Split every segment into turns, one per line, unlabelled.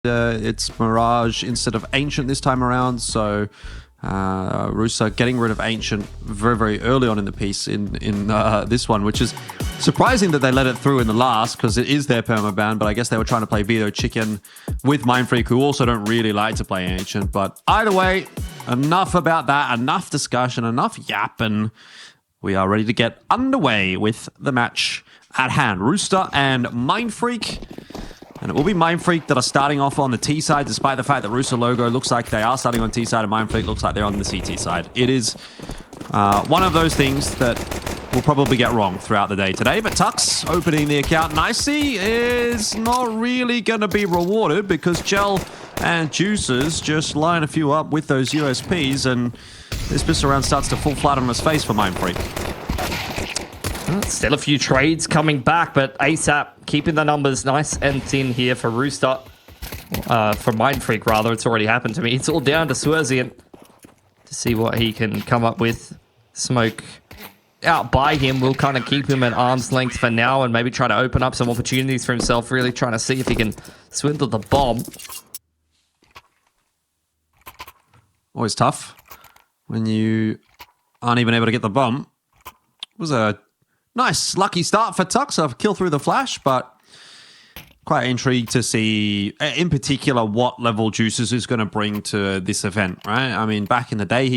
it's Mirage instead of Ancient this time around, so Rooster getting rid of Ancient very, very early on in the piece in this one, which is surprising that they let it through in the last because it is their permaban, but I guess they were trying to play Veto Chicken with Mindfreak, who also don't really like to play Ancient. But either way, enough about that, enough discussion, enough yapping. We are ready to get underway with the match at hand. Rooster and Mindfreak. And it will be Mindfreak that are starting off on the T side, despite the fact that Rooster logo looks like they are starting on T side and Mindfreak looks like they're on the CT side. It is one of those things that we'll probably get wrong throughout the day today. But Tux opening the account nicely is not really going to be rewarded because Gel and Juices just line a few up with those USPs, and this pistol round starts to fall flat on his face for Mindfreak.
Still a few trades coming back, but ASAP keeping the numbers nice and thin here for Rooster. For Mindfreak, rather. It's already happened to me. It's all down to Swerzian to see what he can come up with. Smoke out by him will kind of keep him at arm's length for now and maybe try to open up some opportunities for himself, really trying to see if he can swindle the bomb.
Always tough when you aren't even able to get the bomb. It was a nice, lucky start for Tux. A kill through the flash, but quite intrigued to see, in particular, what level Juices is going to bring to this event, right? I mean, back in the day, he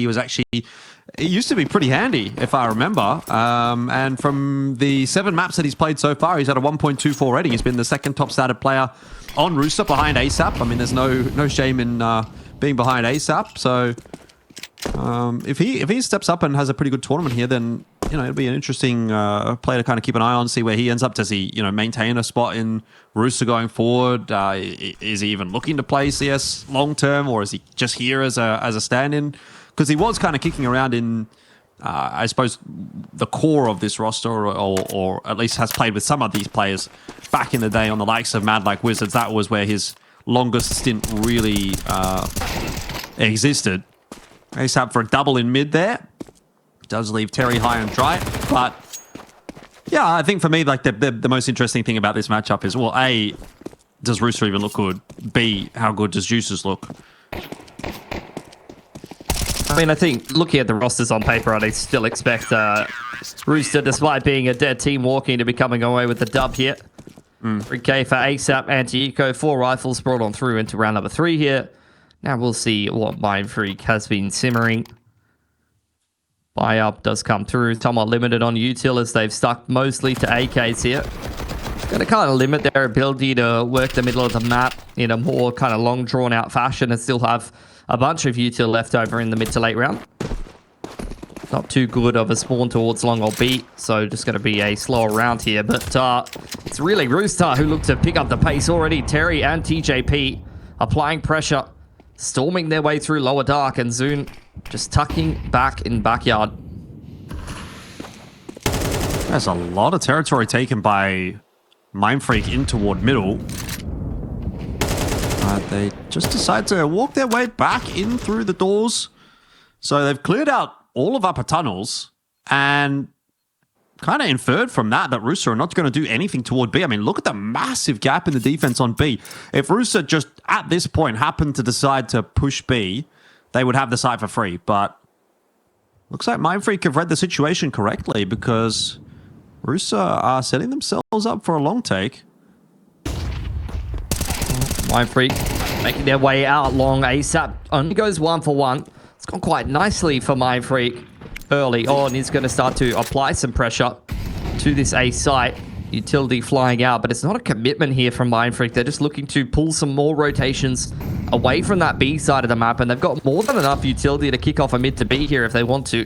used to be pretty handy, if I remember. And from the 7 maps that he's played so far, he's at a 1.24 rating. He's been the second top started player on Rooster behind ASAP. I mean, there's no shame in being behind ASAP. So if he steps up and has a pretty good tournament here, then it'll be an interesting player to kind of keep an eye on, see where he ends up. Does he maintain a spot in Rooster going forward? Is he even looking to play CS long term, or is he just here as a stand-in? Because he was kind of kicking around in, I suppose, the core of this roster, or at least has played with some of these players back in the day on the likes of Mad Like Wizards. That was where his longest stint really existed. ASAP for a double in mid there. Does leave Terry high and dry. But yeah, I think for me, like the most interesting thing about this matchup is, well, A, does Rooster even look good? B, how good does Juices look?
I mean, I think looking at the rosters on paper, I'd still expect Rooster, despite being a dead team, walking to be coming away with the dub here. 3K for ASAP, Anti-Eco, 4 rifles brought on through into round number 3 here. Now we'll see what Mindfreak has been simmering. Buy up does come through. Somewhat limited on util as they've stuck mostly to AKs here. Going to kind of limit their ability to work the middle of the map in a more kind of long drawn out fashion and still have a bunch of util left over in the mid to late round. Not too good of a spawn towards long or B, so just going to be a slower round here. But it's really Rooster who look to pick up the pace already. Terry and TJP applying pressure, storming their way through lower dark, and Zune just tucking back in backyard.
There's a lot of territory taken by Mindfreak in toward middle. They just decide to walk their way back in through the doors. So they've cleared out all of upper tunnels and kind of inferred from that Rooster are not going to do anything toward B. I mean, look at the massive gap in the defense on B. If Rooster just at this point happened to decide to push B, they would have the site for free. But looks like Mindfreak have read the situation correctly because Rooster are setting themselves up for a long take.
Mindfreak making their way out long. ASAP only goes 1 for 1. It's gone quite nicely for Mindfreak early on. He's going to start to apply some pressure to this A site. Utility flying out, but it's not a commitment here from Mindfreak. They're just looking to pull some more rotations away from that B side of the map, and they've got more than enough utility to kick off a mid to B here if they want to.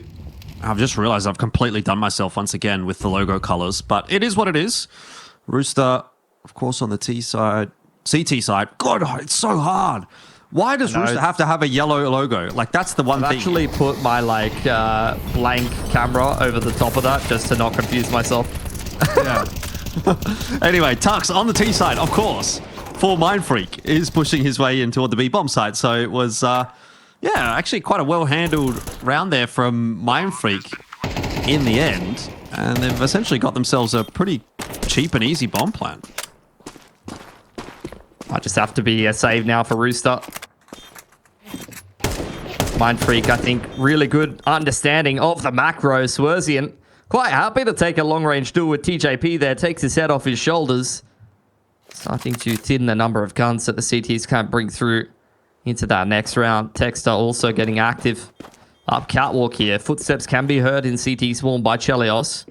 I've just realized I've completely done myself once again with the logo colors, but it is what it is. Rooster, of course, on the T side, CT side. God, it's so hard. Why does Rooster have to have a yellow logo? Like, that's the one thing.
I've actually put my, blank camera over the top of that just to not confuse myself.
Yeah. Anyway, Tux on the T side, of course, for Mindfreak, is pushing his way in toward the B bomb site. So it was, actually quite a well-handled round there from Mindfreak in the end. And they've essentially got themselves a pretty cheap and easy bomb plan.
Might just have to be a save now for Rooster. Mindfreak, I think, really good understanding of the macro. Swerzian quite happy to take a long-range duel with TJP there. Takes his head off his shoulders. Starting to thin the number of guns that the CTs can't bring through into that next round. Texter also getting active up catwalk here. Footsteps can be heard in CT spawn by Chelios.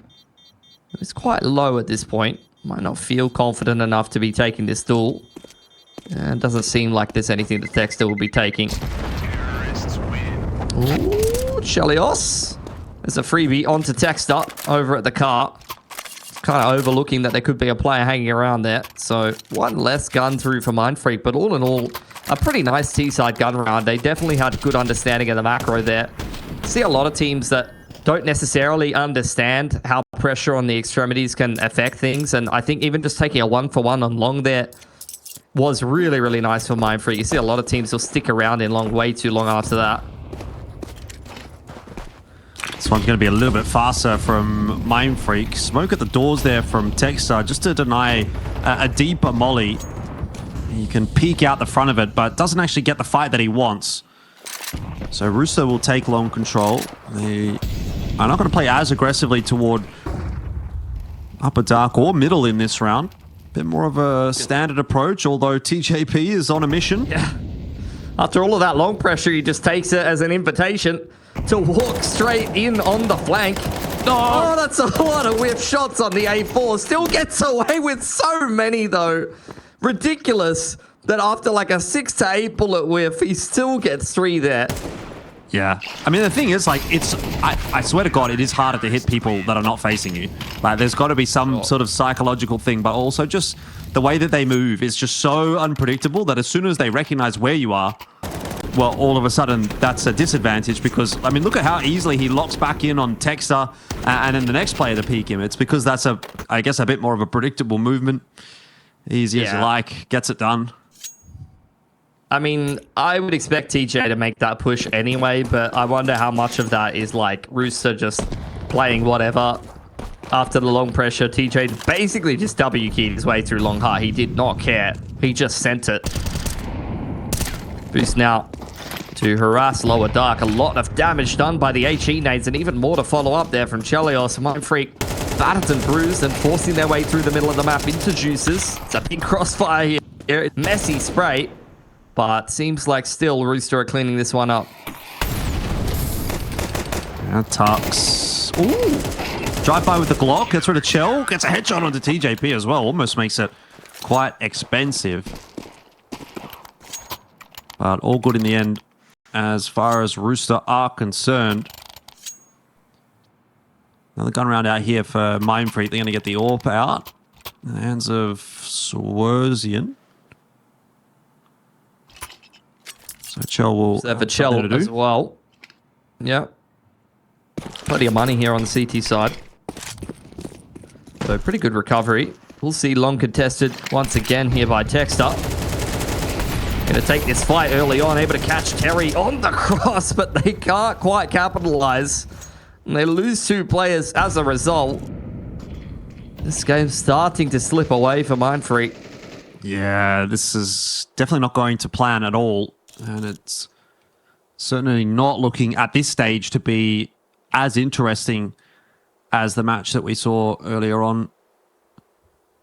It's quite low at this point. Might not feel confident enough to be taking this duel. And doesn't seem like there's anything that Texter will be taking. Ooh, Chelios. There's a freebie onto Texter over at the car. Kind of overlooking that there could be a player hanging around there. So one less gun through for Mindfreak, but all in all, a pretty nice T-side gun round. They definitely had good understanding of the macro there. See a lot of teams that don't necessarily understand how pressure on the extremities can affect things. And I think even just taking a 1-for-1 on long there was really, really nice for Mindfreak. You see a lot of teams will stick around in long way too long after that.
This one's going to be a little bit faster from Mindfreak. Smoke at the doors there from Texter just to deny a deeper molly. He can peek out the front of it, but doesn't actually get the fight that he wants. So Rooster will take long control. They are not going to play as aggressively toward upper dark or middle in this round. Bit more of a standard approach, although TJP is on a mission.
Yeah. After all of that long pressure, he just takes it as an invitation to walk straight in on the flank. Oh, that's a lot of whiff shots on the A4. Still gets away with so many, though. Ridiculous that after like a 6 to 8 bullet whiff, he still gets 3 there.
Yeah. I mean, the thing is, like, I swear to God, it is harder to hit people that are not facing you. Like, there's got to be some sort of psychological thing, but also just the way that they move is just so unpredictable that as soon as they recognize where you are, well, all of a sudden, that's a disadvantage because, I mean, look at how easily he locks back in on Texter and then the next player to peek him. It's because that's, I guess, a bit more of a predictable movement. Easy as you like, gets it done.
I mean, I would expect TJ to make that push anyway, but I wonder how much of that is like Rooster just playing whatever. After the long pressure, TJ basically just W-keyed his way through long high. He did not care. He just sent it. Boost now to harass lower dark. A lot of damage done by the HE nades and even more to follow up there from Chelios. Mindfreak battered and bruised and forcing their way through the middle of the map into juices. It's a big crossfire here. It's messy spray, but seems like still Rooster are cleaning this one up.
Yeah, Tux. Ooh. Drive by with the Glock. Gets rid of Chell. Gets a headshot onto TJP as well. Almost makes it quite expensive. But all good in the end as far as Rooster are concerned. Another gun round out here for Mindfreak. They're going to get the AWP out. In the hands of Swerzian. So Chell will
have a Chell as well. Yeah. Plenty of money here on the CT side. So pretty good recovery. We'll see long contested once again here by Texter. Going to take this fight early on, able to catch Terry on the cross, but they can't quite capitalize. And they lose 2 players as a result. This game's starting to slip away for Mindfreak.
Yeah, this is definitely not going to plan at all. And it's certainly not looking at this stage to be as interesting as the match that we saw earlier on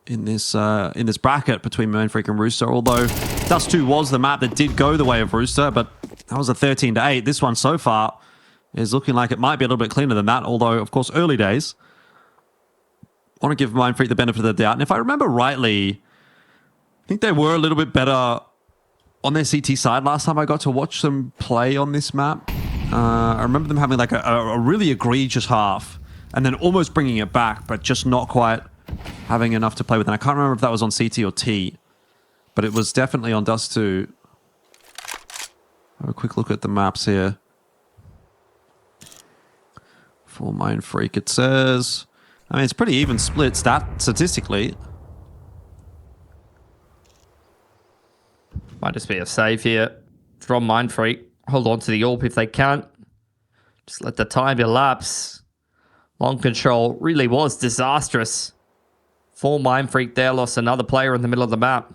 in this bracket between Mindfreak and Rooster. Although Dust 2 was the map that did go the way of Rooster, but that was a 13 to 8. This one so far is looking like it might be a little bit cleaner than that, although, of course, early days. I want to give Mindfreak the benefit of the doubt. And if I remember rightly, I think they were a little bit better on their CT side last time I got to watch them play on this map. I remember them having like a really egregious half and then almost bringing it back, but just not quite having enough to play with. And I can't remember if that was on CT or T, but it was definitely on Dust 2. Have a quick look at the maps here. For Mindfreak, it says... I mean, it's pretty even split statistically.
Might just be a save here from Mindfreak. Hold on to the AWP if they can. Just let the time elapse. Long control really was disastrous for Mindfreak there. Lost another player in the middle of the map.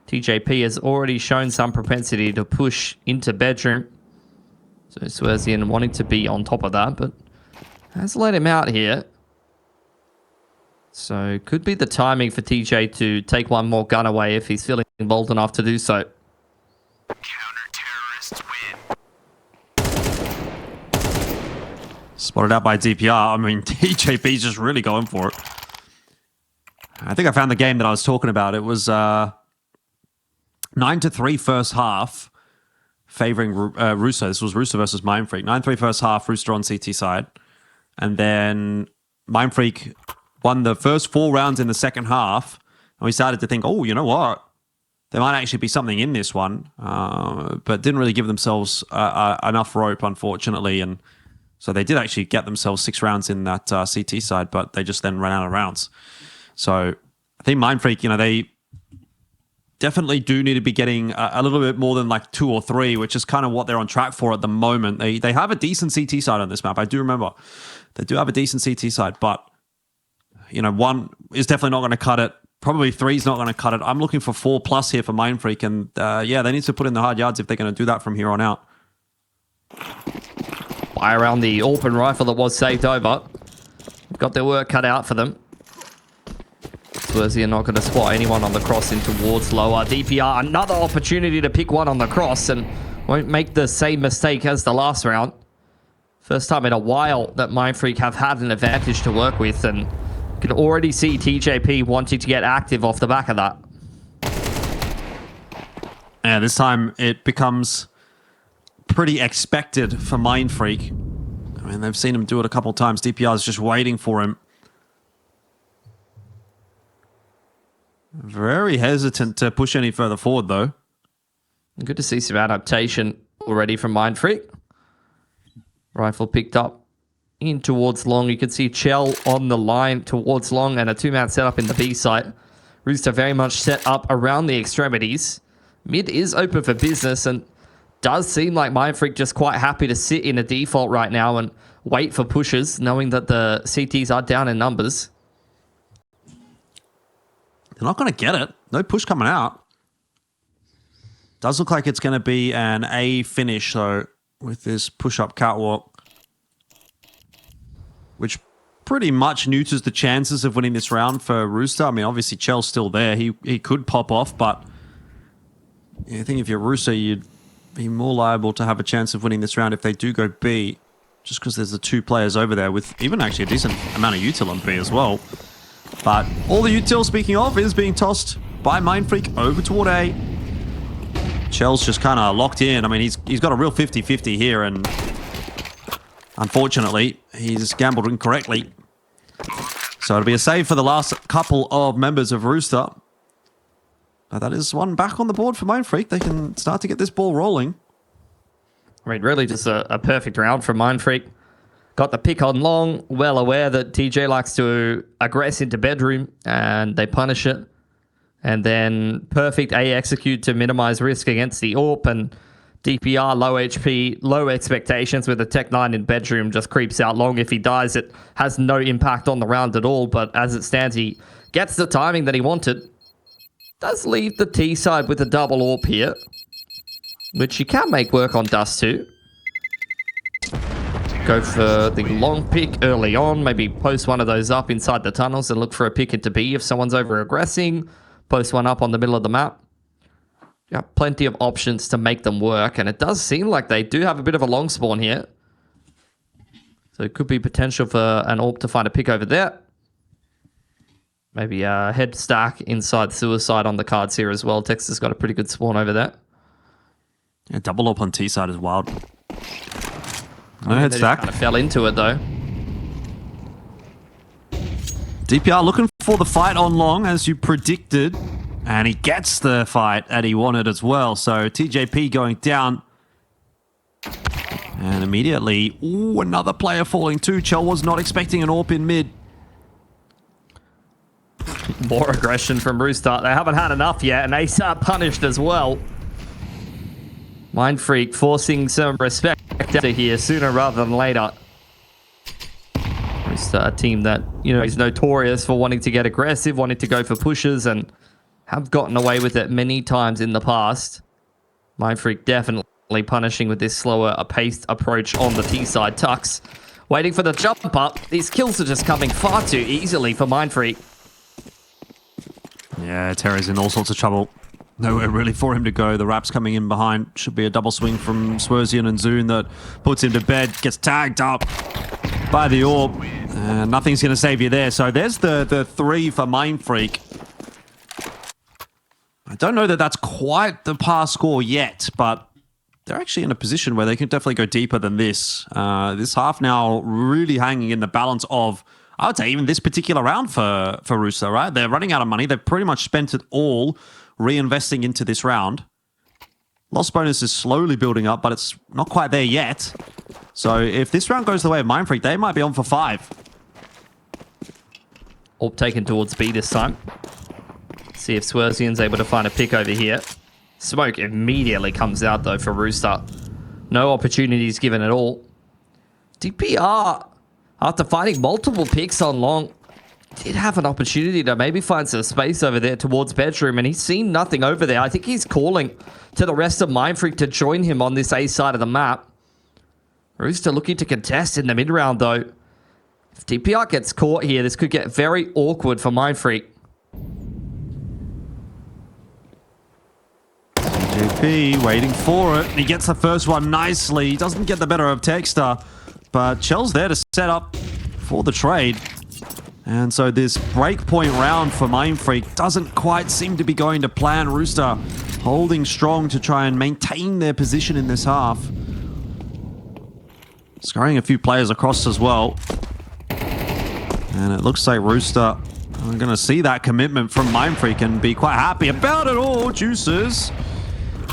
TJP has already shown some propensity to push into bedroom. So Swerzian wanting to be on top of that, but has let him out here. So could be the timing for TJ to take one more gun away if he's feeling bold enough to do so.
Counter-terrorists win.
Spotted out by DPR. I mean, TJP's just really going for it. I think I found the game that I was talking about. It was 9-3 first half, favoring Rooster. This was Rooster versus Mindfreak. 9-3 first half, Rooster on CT side. And then Mindfreak won the first 4 rounds in the second half. And we started to think, oh, you know what? There might actually be something in this one. But didn't really give themselves enough rope, unfortunately. And so they did actually get themselves 6 rounds in that CT side, but they just then ran out of rounds. So I think Mindfreak, they definitely do need to be getting a little bit more than like 2 or 3, which is kind of what they're on track for at the moment. They have a decent CT side on this map. I do remember they do have a decent CT side, but 1 is definitely not going to cut it. Probably 3 is not going to cut it. I'm looking for 4+ here for Mindfreak, and they need to put in the hard yards if they're going to do that from here on out.
Fire around the open rifle that was saved over. Got their work cut out for them. Swerzian not going to spot anyone on the cross in towards lower. DPR, another opportunity to pick one on the cross and won't make the same mistake as the last round. First time in a while that Mindfreak have had an advantage to work with, and you can already see TJP wanting to get active off the back of that.
Yeah, this time it becomes pretty expected for Mindfreak. I mean, they've seen him do it a couple of times. DPR is just waiting for him. Very hesitant to push any further forward, though.
Good to see some adaptation already from Mindfreak. Rifle picked up in towards long. You can see Chell on the line towards long and a 2-man setup in the B site. Rooster very much set up around the extremities. Mid is open for business and does seem like Mindfreak just quite happy to sit in a default right now and wait for pushes, knowing that the CTs are down in numbers.
They're not going to get it. No push coming out. Does look like it's going to be an A finish, though, with this push-up catwalk, which pretty much neuters the chances of winning this round for Rooster. I mean, obviously, Chell's still there. He could pop off, but I think if you're Rooster, you'd be more liable to have a chance of winning this round if they do go B, just because there's the 2 players over there with even actually a decent amount of util on B as well. But all the util, speaking of, is being tossed by Mindfreak over toward A. Chell's just kind of locked in. I mean, he's got a real 50-50 here, and unfortunately, he's gambled incorrectly. So it'll be a save for the last couple of members of Rooster. But that is one back on the board for Mindfreak. They can start to get this ball rolling.
I mean, really just a perfect round from Mindfreak. Got the pick on long, well aware that TJ likes to aggress into bedroom, and they punish it. And then perfect A execute to minimize risk against the AWP, and DPR, low HP, low expectations with a Tech 9 in bedroom, just creeps out long. If he dies, it has no impact on the round at all, but as it stands, he gets the timing that he wanted. Does leave the T side with a double AWP here, which you can make work on Dust too. Go for the long pick early on, maybe post one of those up inside the tunnels and look for a pick into B if someone's over-aggressing. Post one up on the middle of the map. You got plenty of options to make them work, and it does seem like they do have a bit of a long spawn here. So it could be potential for an AWP to find a pick over there. Maybe a head stack inside Suicide on the cards here as well. Texas got a pretty good spawn over there.
Yeah, double AWP on T side is wild. No head stack.
Kind of fell into it though.
DPR looking for the fight on long, as you predicted. And he gets the fight that he wanted as well. So TJP going down. And immediately, ooh, another player falling too. Chell was not expecting an AWP in mid.
More aggression from Rooster. They haven't had enough yet, and they are punished as well. Mindfreak forcing some respect here sooner rather than later. Rooster, a team that, is notorious for wanting to get aggressive, wanting to go for pushes, and have gotten away with it many times in the past. Mindfreak definitely punishing with this slower paced approach on the T side. Tux waiting for the jump up. These kills are just coming far too easily for Mindfreak.
Yeah, Terry's in all sorts of trouble. Nowhere really for him to go. The Raps coming in behind. Should be a double swing from Swerzian and Zune that puts him to bed. Gets tagged up by the orb. Nothing's going to save you there. So there's the 3 for Mindfreak. I don't know that that's quite the par score yet, but they're actually in a position where they can definitely go deeper than this. This half now really hanging in the balance of, I would say, even this particular round for Rooster, right? They're running out of money. They've pretty much spent it all reinvesting into this round. Loss bonus is slowly building up, but it's not quite there yet. So if this round goes the way of Mindfreak, they might be on for 5.
Orb taken towards B this time. See if Swerzian's able to find a pick over here. Smoke immediately comes out, though, for Rooster. No opportunities given at all. DPR, after finding multiple picks on long, did have an opportunity to maybe find some space over there towards bedroom, and he's seen nothing over there. I think he's calling to the rest of Mindfreak to join him on this A side of the map. Rooster looking to contest in the mid-round, though. If DPR gets caught here, this could get very awkward for Mindfreak.
JP waiting for it. He gets the first one nicely. He doesn't get the better of Texter, but Chell's there to set up for the trade. And so this breakpoint round for Mindfreak doesn't quite seem to be going to plan. Rooster holding strong to try and maintain their position in this half. Scoring a few players across as well. And it looks like Rooster are going to see that commitment from Mindfreak and be quite happy about it all. Juices.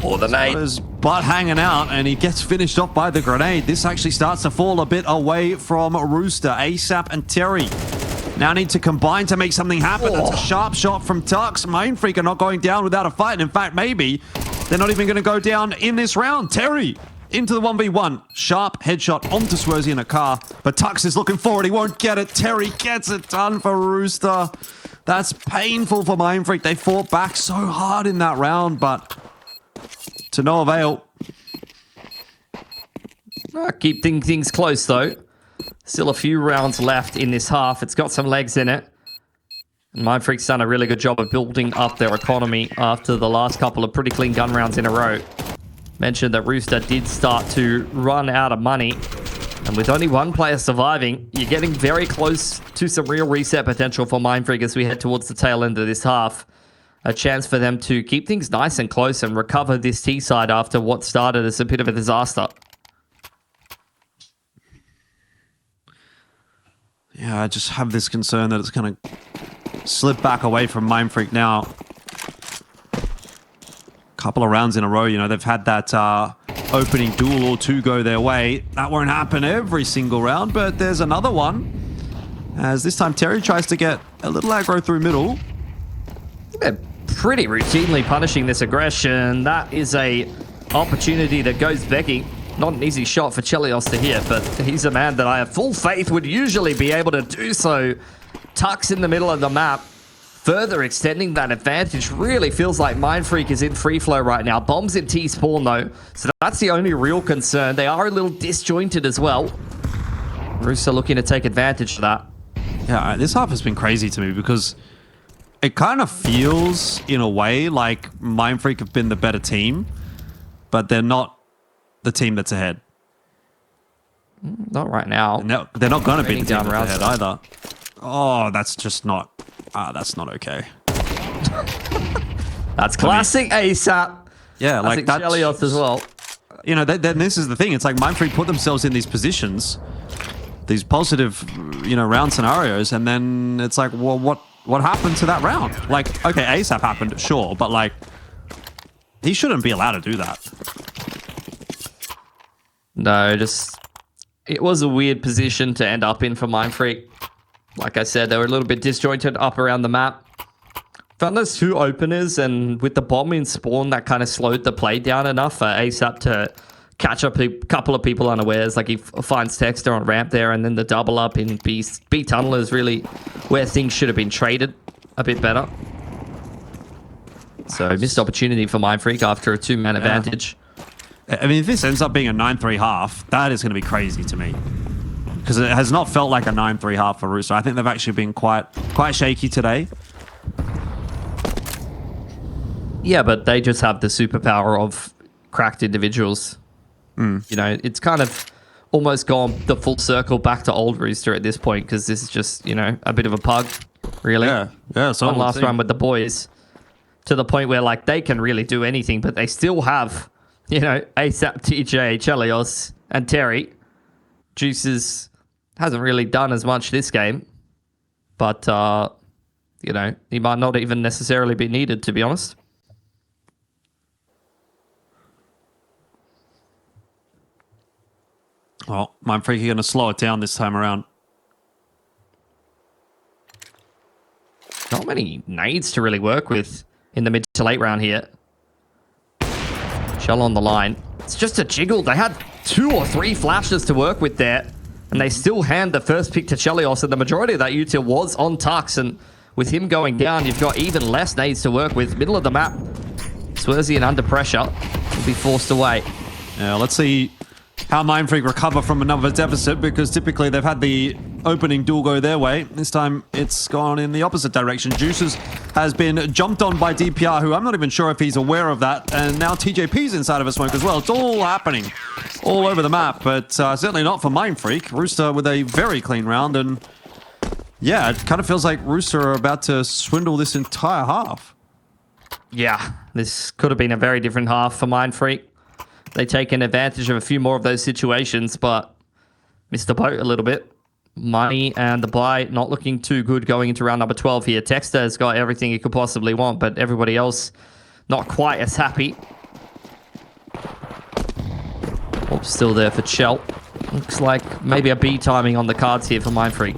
Or the nade.
His butt hanging out, and he gets finished off by the grenade. This actually starts to fall a bit away from Rooster. ASAP and Terry now need to combine to make something happen. That's a sharp shot from Tux. Mindfreak are not going down without a fight. And in fact, maybe they're not even going to go down in this round. Terry into the 1v1. Sharp headshot onto Swerzian a car. But Tux is looking forward. He won't get it. Terry gets it done for Rooster. That's painful for Mindfreak. They fought back so hard in that round, but to no avail.
Keep things close, though. Still a few rounds left in this half. It's got some legs in it. And Mindfreak's done a really good job of building up their economy after the last couple of pretty clean gun rounds in a row. Mentioned that Rooster did start to run out of money. And with only one player surviving, you're getting very close to some real reset potential for Mindfreak as we head towards the tail end of this half. A chance for them to keep things nice and close and recover this T side after what started as a bit of a disaster.
Yeah, I just have this concern that it's going to slip back away from Mindfreak now. Couple of rounds in a row, you know, they've had that opening duel or two go their way. That won't happen every single round, but there's another one. As this time Terry tries to get a little aggro through middle.
They're pretty routinely punishing this aggression. That is a opportunity that goes begging. Not an easy shot for Chelios to hit, but he's a man that I have full faith would usually be able to do so. Tucks in the middle of the map, further extending that advantage. Really feels like Mindfreak is in free flow right now. Bombs in T-spawn though, so that's the only real concern. They are a little disjointed as well. Rooster looking to take advantage of that.
Yeah, this half has been crazy to me because it kind of feels, in a way, like Mindfreak have been the better team, but they're not the team that's ahead.
Not right now.
And they're not going to be the team
down
that's ahead
round
either. Oh, that's just not... that's not okay.
That's classic ASAP.
Yeah, like that's...
Chelios as well.
You know, then this is the thing. It's like Mindfreak put themselves in these positions, these positive, you know, round scenarios, and then it's like, well, what happened to that round? Like, okay, ASAP happened, sure, but like, he shouldn't be allowed to do that.
No, just... It was a weird position to end up in for Mindfreak. Like I said, they were a little bit disjointed up around the map. Found those two openers, and with the bomb in spawn, that kind of slowed the play down enough for ASAP to catch up a couple of people unawares. Like he finds Texter on ramp there, and then the double up in B tunnel is really where things should have been traded a bit better. So missed opportunity for Mindfreak after a 2-man advantage.
I mean, if this ends up being a 9-3 half, that is going to be crazy to me. Because it has not felt like a 9-3 half for Rooster. I think they've actually been quite shaky today.
Yeah, but they just have the superpower of cracked individuals. You know, it's kind of almost gone the full circle back to old Rooster at this point, because this is just, you know, a bit of a pug, really.
Yeah. So
one last run with the boys, to the point where, like, they can really do anything, but they still have, you know, ASAP, TJ, Chelios, and Terry. Juices hasn't really done as much this game, but, you know, he might not even necessarily be needed, to be honest.
Well, Mindfreak are going to slow it down this time around.
Not many nades to really work with in the mid to late round here. Shell on the line. It's just a jiggle. They had 2 or 3 flashes to work with there, and they still hand the first pick to Chelios, and the majority of that util was on Tux, and with him going down, you've got even less nades to work with. Middle of the map, Swerzian under pressure will be forced away.
Yeah, let's see how Mindfreak recover from another deficit, because typically they've had the opening duel go their way. This time it's gone in the opposite direction. Juices has been jumped on by DPR, who I'm not even sure if he's aware of that, and now TJP's inside of a smoke as well. It's all happening all over the map, but certainly not for Mindfreak. Rooster with a very clean round, and yeah, it kind of feels like Rooster are about to swindle this entire half.
Yeah, this could have been a very different half for Mindfreak. They taken advantage of a few more of those situations, but missed the boat a little bit. Money and the buy not looking too good going into round number 12 here. Texter has got everything he could possibly want, but everybody else not quite as happy. Oh, still there for Chell. Looks like maybe a B timing on the cards here for Mindfreak.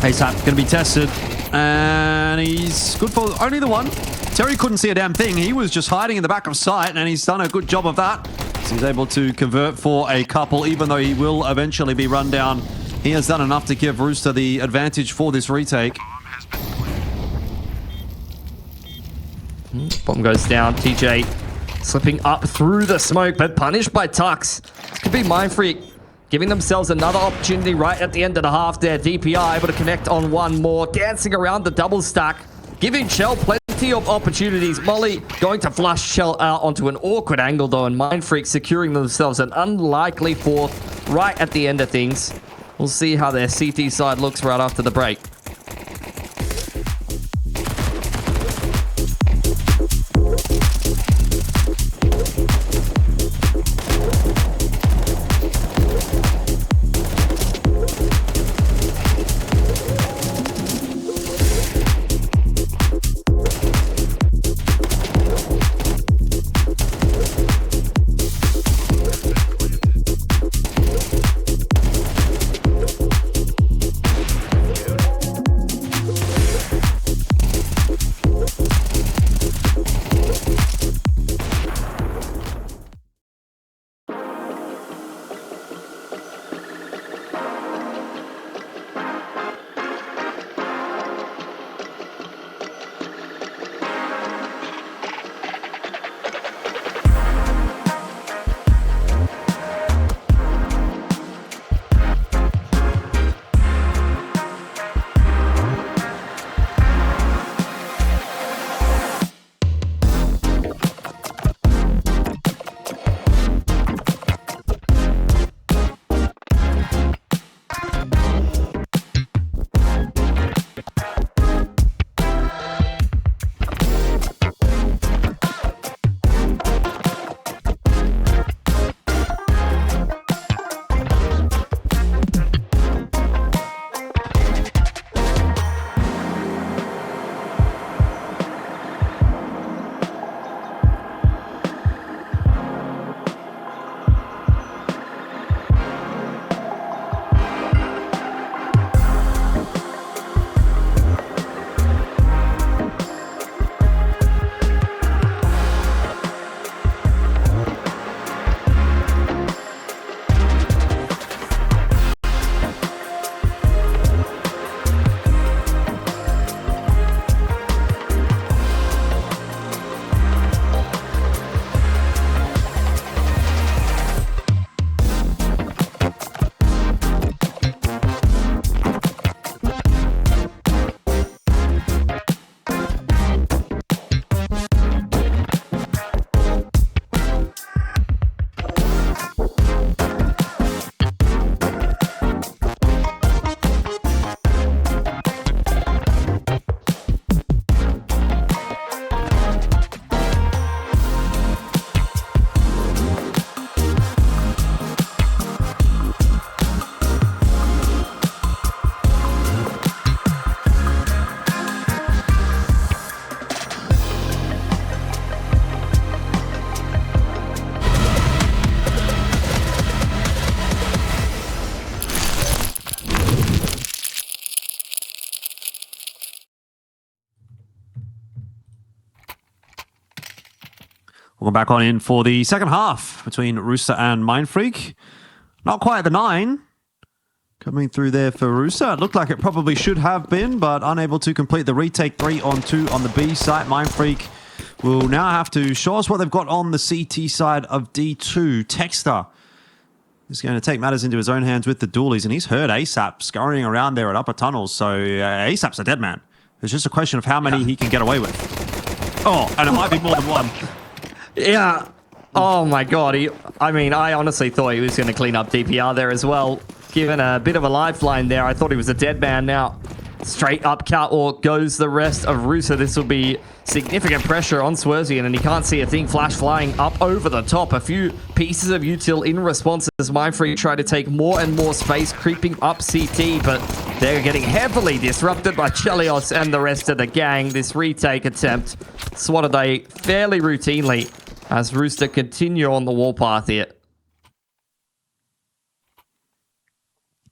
ASAP going to be tested, and he's good for only the one. Terry couldn't see a damn thing. He was just hiding in the back of sight, and he's done a good job of that. So he's able to convert for a couple, even though he will eventually be run down. He has done enough to give Rooster the advantage for this retake.
Bomb goes down. TJ slipping up through the smoke, but punished by Tux. This could be Mindfreak giving themselves another opportunity right at the end of the half there. DPI able to connect on one more, dancing around the double stack, giving Shell plenty of opportunities. Molly going to flush Shell out onto an awkward angle though, and Mindfreak securing themselves an unlikely fourth right at the end of things. We'll see how their CT side looks right after the break.
Welcome back on in for the second half between Rooster and Mindfreak. Not quite the 9. Coming through there for Rooster. It looked like it probably should have been, but unable to complete the retake 3-on-2 on the B site. Mindfreak will now have to show us what they've got on the CT side of D2. Texter is going to take matters into his own hands with the dualies, and he's heard ASAP scurrying around there at upper tunnels, so ASAP's a dead man. It's just a question of how many he can get away with. Oh, and it might be more than one.
Yeah. Oh my god. I honestly thought he was going to clean up DPR there as well. Given a bit of a lifeline there, I thought he was a dead man. Now, straight up catwalk goes the rest of Rooster. This will be significant pressure on Swerzian, and he can't see a thing. Flash flying up over the top. A few pieces of util in response as Mindfreak try to take more and more space, creeping up CT, but they're getting heavily disrupted by Chelios and the rest of the gang. This retake attempt swatted a fairly routinely as Rooster continue on the warpath here.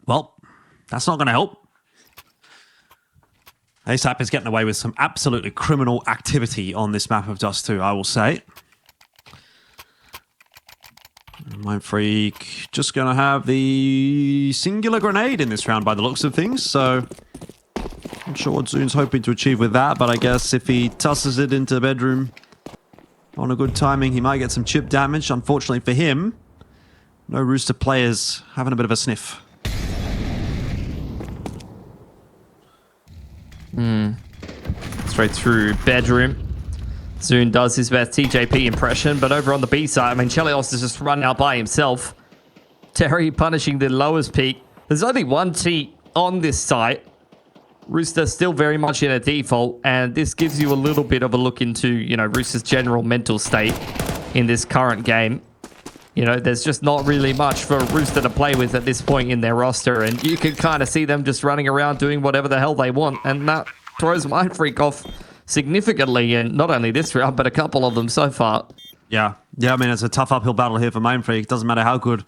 Well, that's not going to help. ASAP is getting away with some absolutely criminal activity on this map of Dust 2, I will say. Mindfreak just going to have the singular grenade in this round by the looks of things, so not sure what Zoon's hoping to achieve with that, but I guess if he tosses it into the bedroom on a good timing, he might get some chip damage. Unfortunately for him, no Rooster players having a bit of a sniff.
Straight through bedroom. Zoon does his best TJP impression, but over on the B side, Chelios is just run out by himself. Terry punishing the lowest peak. There's only one T on this site. Rooster still very much in a default, and this gives you a little bit of a look into, Rooster's general mental state in this current game. There's just not really much for Rooster to play with at this point in their roster, and you can kind of see them just running around doing whatever the hell they want, and that throws Mindfreak off significantly, and not only this round, but a couple of them so far.
Yeah, it's a tough uphill battle here for Mindfreak. It doesn't matter how good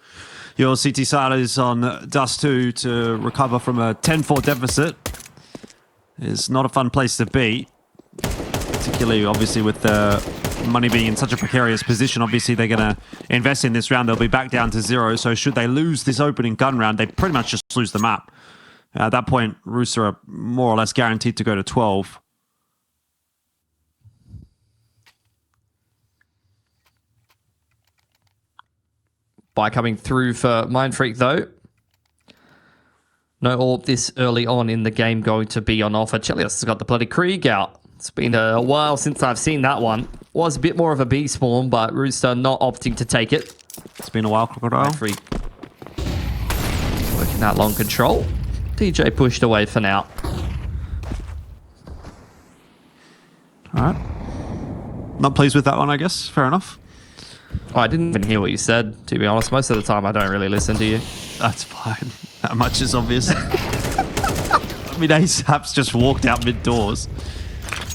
your CT side is on Dust 2 to recover from a 10-4 deficit. It's not a fun place to be, particularly, obviously, with the money being in such a precarious position. Obviously, they're going to invest in this round. They'll be back down to 0, so should they lose this opening gun round, they pretty much just lose the map. At that point, Rooster are more or less guaranteed to go to 12.
By coming through for Mindfreak, though. No all this early on in the game going to be on offer. Chelios has got the bloody Krieg out. It's been a while since I've seen that one. Was a bit more of a B spawn, but Rooster not opting to take it.
It's been a while, Crocodile.
Mindfreak working that long control. DJ pushed away for now.
All right. Not pleased with that one, I guess. Fair enough.
Oh, I didn't even hear what you said, to be honest. Most of the time, I don't really listen to you.
That's fine. That much is obvious. ASAP's just walked out mid-doors.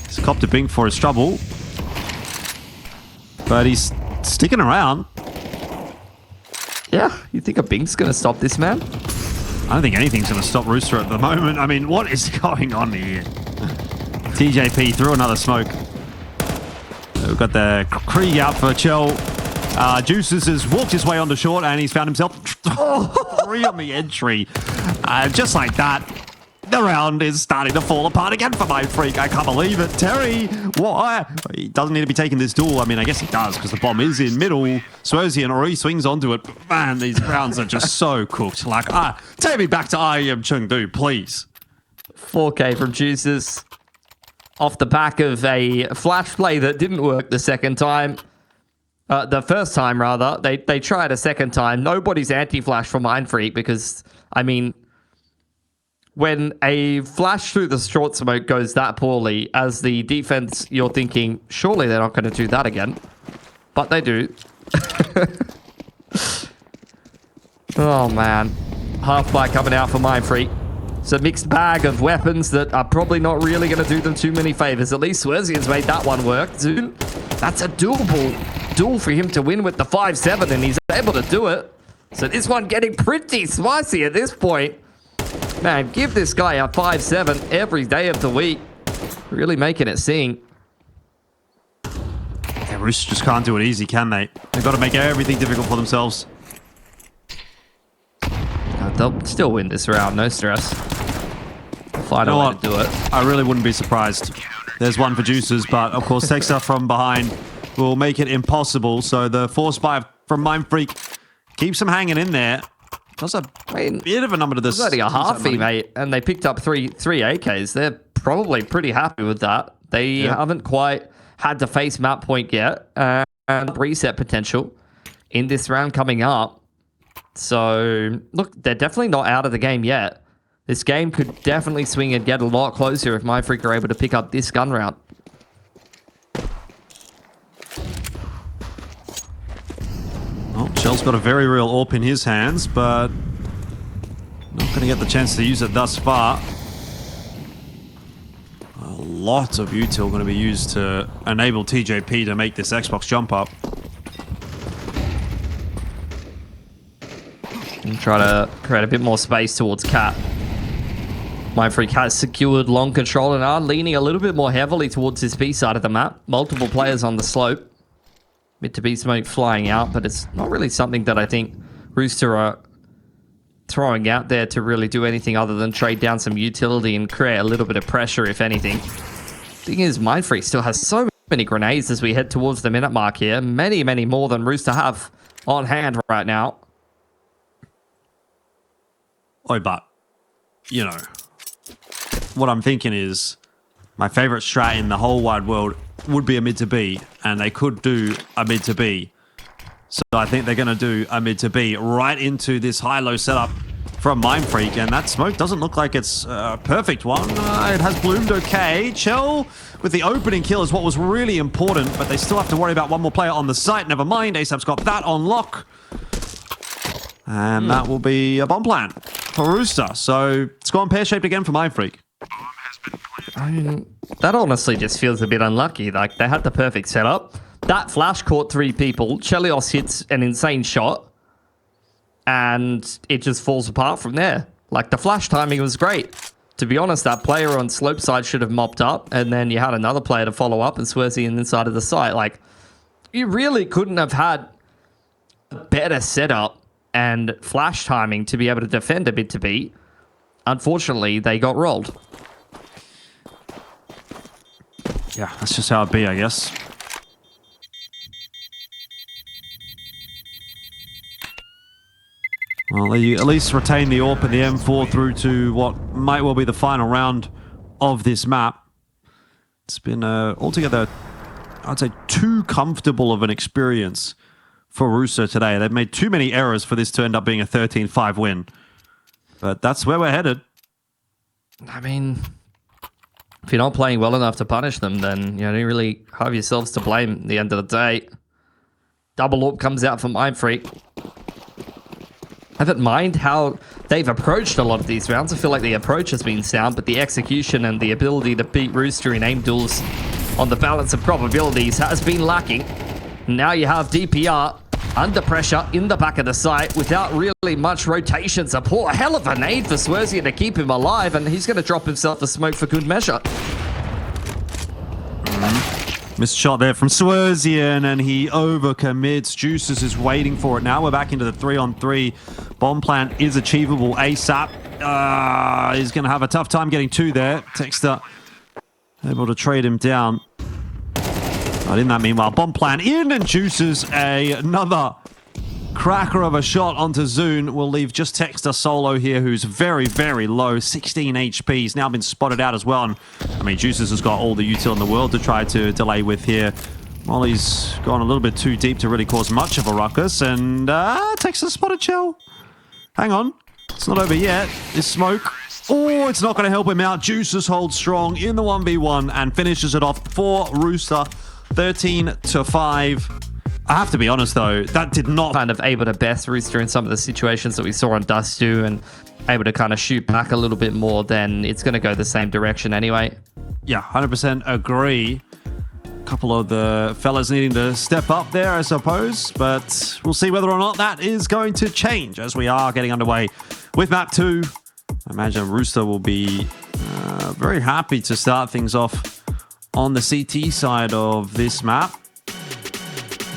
He's copped a bing for his trouble. But he's sticking around.
Yeah, you think a bing's going to stop this man?
I don't think anything's going to stop Rooster at the moment. What is going on here? TJP threw another smoke. We've got the Krieg out for Chell. Juices has walked his way onto short, and he's found himself 3 on the entry. Just like that, the round is starting to fall apart again for Mindfreak. I can't believe it. Terry, why? He doesn't need to be taking this duel. I guess he does, because the bomb is in middle. Swerzian already swings onto it. But man, these rounds are just so cooked. Take me back to IEM Chengdu, please.
4K from Juices. Off the back of a flash play that didn't work the second time. The first time, rather. They tried a second time. Nobody's anti-flash for Mindfreak because, when a flash through the short smoke goes that poorly, as the defense, you're thinking, surely they're not going to do that again. But they do. Oh, man. Half-Black coming out for Mindfreak. It's a mixed bag of weapons that are probably not really going to do them too many favors. At least Swerzian's made that one work. Zoon, that's a doable duel for him to win with the 5-7, and he's able to do it. So this one getting pretty spicy at this point. Man, give this guy a 5-7 every day of the week. Really making it sing.
Yeah, Rooster just can't do it easy, can they? They've got to make everything difficult for themselves.
They'll still win this round, no stress. Find a way to do it.
I really wouldn't be surprised. There's one for Juices, but of course, Texter from behind will make it impossible. So the force buy from Mindfreak keeps them hanging in there. That's a bit of a number to this.
It's only a halfie, mate, and they picked up three AKs. They're probably pretty happy with that. They haven't quite had to face map point yet, and reset potential in this round coming up. So, look, they're definitely not out of the game yet. This game could definitely swing and get a lot closer if Mindfreak are able to pick up this gun round.
Well, Shell's got a very real AWP in his hands, but not going to get the chance to use it thus far. A lot of util going to be used to enable TJP to make this Xbox jump up.
And try to create a bit more space towards Cat. Mindfreak has secured long control and are leaning a little bit more heavily towards his B side of the map. Multiple players on the slope. Mid to B smoke flying out, but it's not really something that I think Rooster are throwing out there to really do anything other than trade down some utility and create a little bit of pressure, if anything. Thing is, Mindfreak still has so many grenades as we head towards the minute mark here. Many, many more than Rooster have on hand right now.
Oh, but, you know, what I'm thinking is my favorite strat in the whole wide world would be a mid to B, and they could do a mid to B. So I think they're going to do a mid to B right into this high-low setup from Mindfreak, and that smoke doesn't look like it's a perfect one. It has bloomed okay. Chell with the opening kill is what was really important, but they still have to worry about one more player on the site. Never mind, ASAP's got that on lock. And that will be a bomb plant for Rooster. So it's gone pear-shaped again for Mindfreak.
I mean, that honestly just feels a bit unlucky. Like, they had the perfect setup. That flash caught 3 people. Chelios hits an insane shot. And it just falls apart from there. Like, the flash timing was great. To be honest, that player on slope side should have mopped up. And then you had another player to follow up and Swersey in inside of the site. Like, you really couldn't have had a better setup and flash timing to be able to defend a bit to beat. Unfortunately, they got rolled.
Yeah, that's just how it be, I guess. Well, they at least retain the AWP and the M4 through to what might well be the final round of this map. It's been altogether, I'd say, too comfortable of an experience for Rooster today. They've made too many errors for this to end up being a 13-5 win. But that's where we're headed.
I mean, if you're not playing well enough to punish them, then you don't really have yourselves to blame at the end of the day. Double AWP comes out from Mindfreak. I haven't mind how they've approached a lot of these rounds. I feel like the approach has been sound, but the execution and the ability to beat Rooster in aim duels on the balance of probabilities has been lacking. Now you have DPR under pressure in the back of the site without really much rotation support. Hell of a nade for Swersey to keep him alive, and he's going to drop himself a smoke for good measure.
Missed shot there from Swerzian, and he overcommits. Juices is waiting for it. Now we're back into the 3-on-3. Bomb plant is achievable ASAP. He's going to have a tough time getting 2 there. Texter able to trade him down. But in that meanwhile, bomb plant in, and Juices another cracker of a shot onto Zune will leave just Texter solo here, who's very, very low, 16 HP. He's now been spotted out as well. And I mean, Juices has got all the util in the world to try to delay with here. Molly's gone a little bit too deep to really cause much of a ruckus, and Texter spotted Chell. Hang on, it's not over yet. This smoke. Oh, it's not going to help him out. Juices holds strong in the 1v1 and finishes it off for Rooster. 13-5. I have to be honest, though, that did not...
Kind of able to best Rooster in some of the situations that we saw on Dust 2 and able to kind of shoot back a little bit more, then it's going to go the same direction anyway.
Yeah, 100% agree. A couple of the fellas needing to step up there, I suppose, but we'll see whether or not that is going to change as we are getting underway with map 2. I imagine Rooster will be very happy to start things off on the CT side of this map.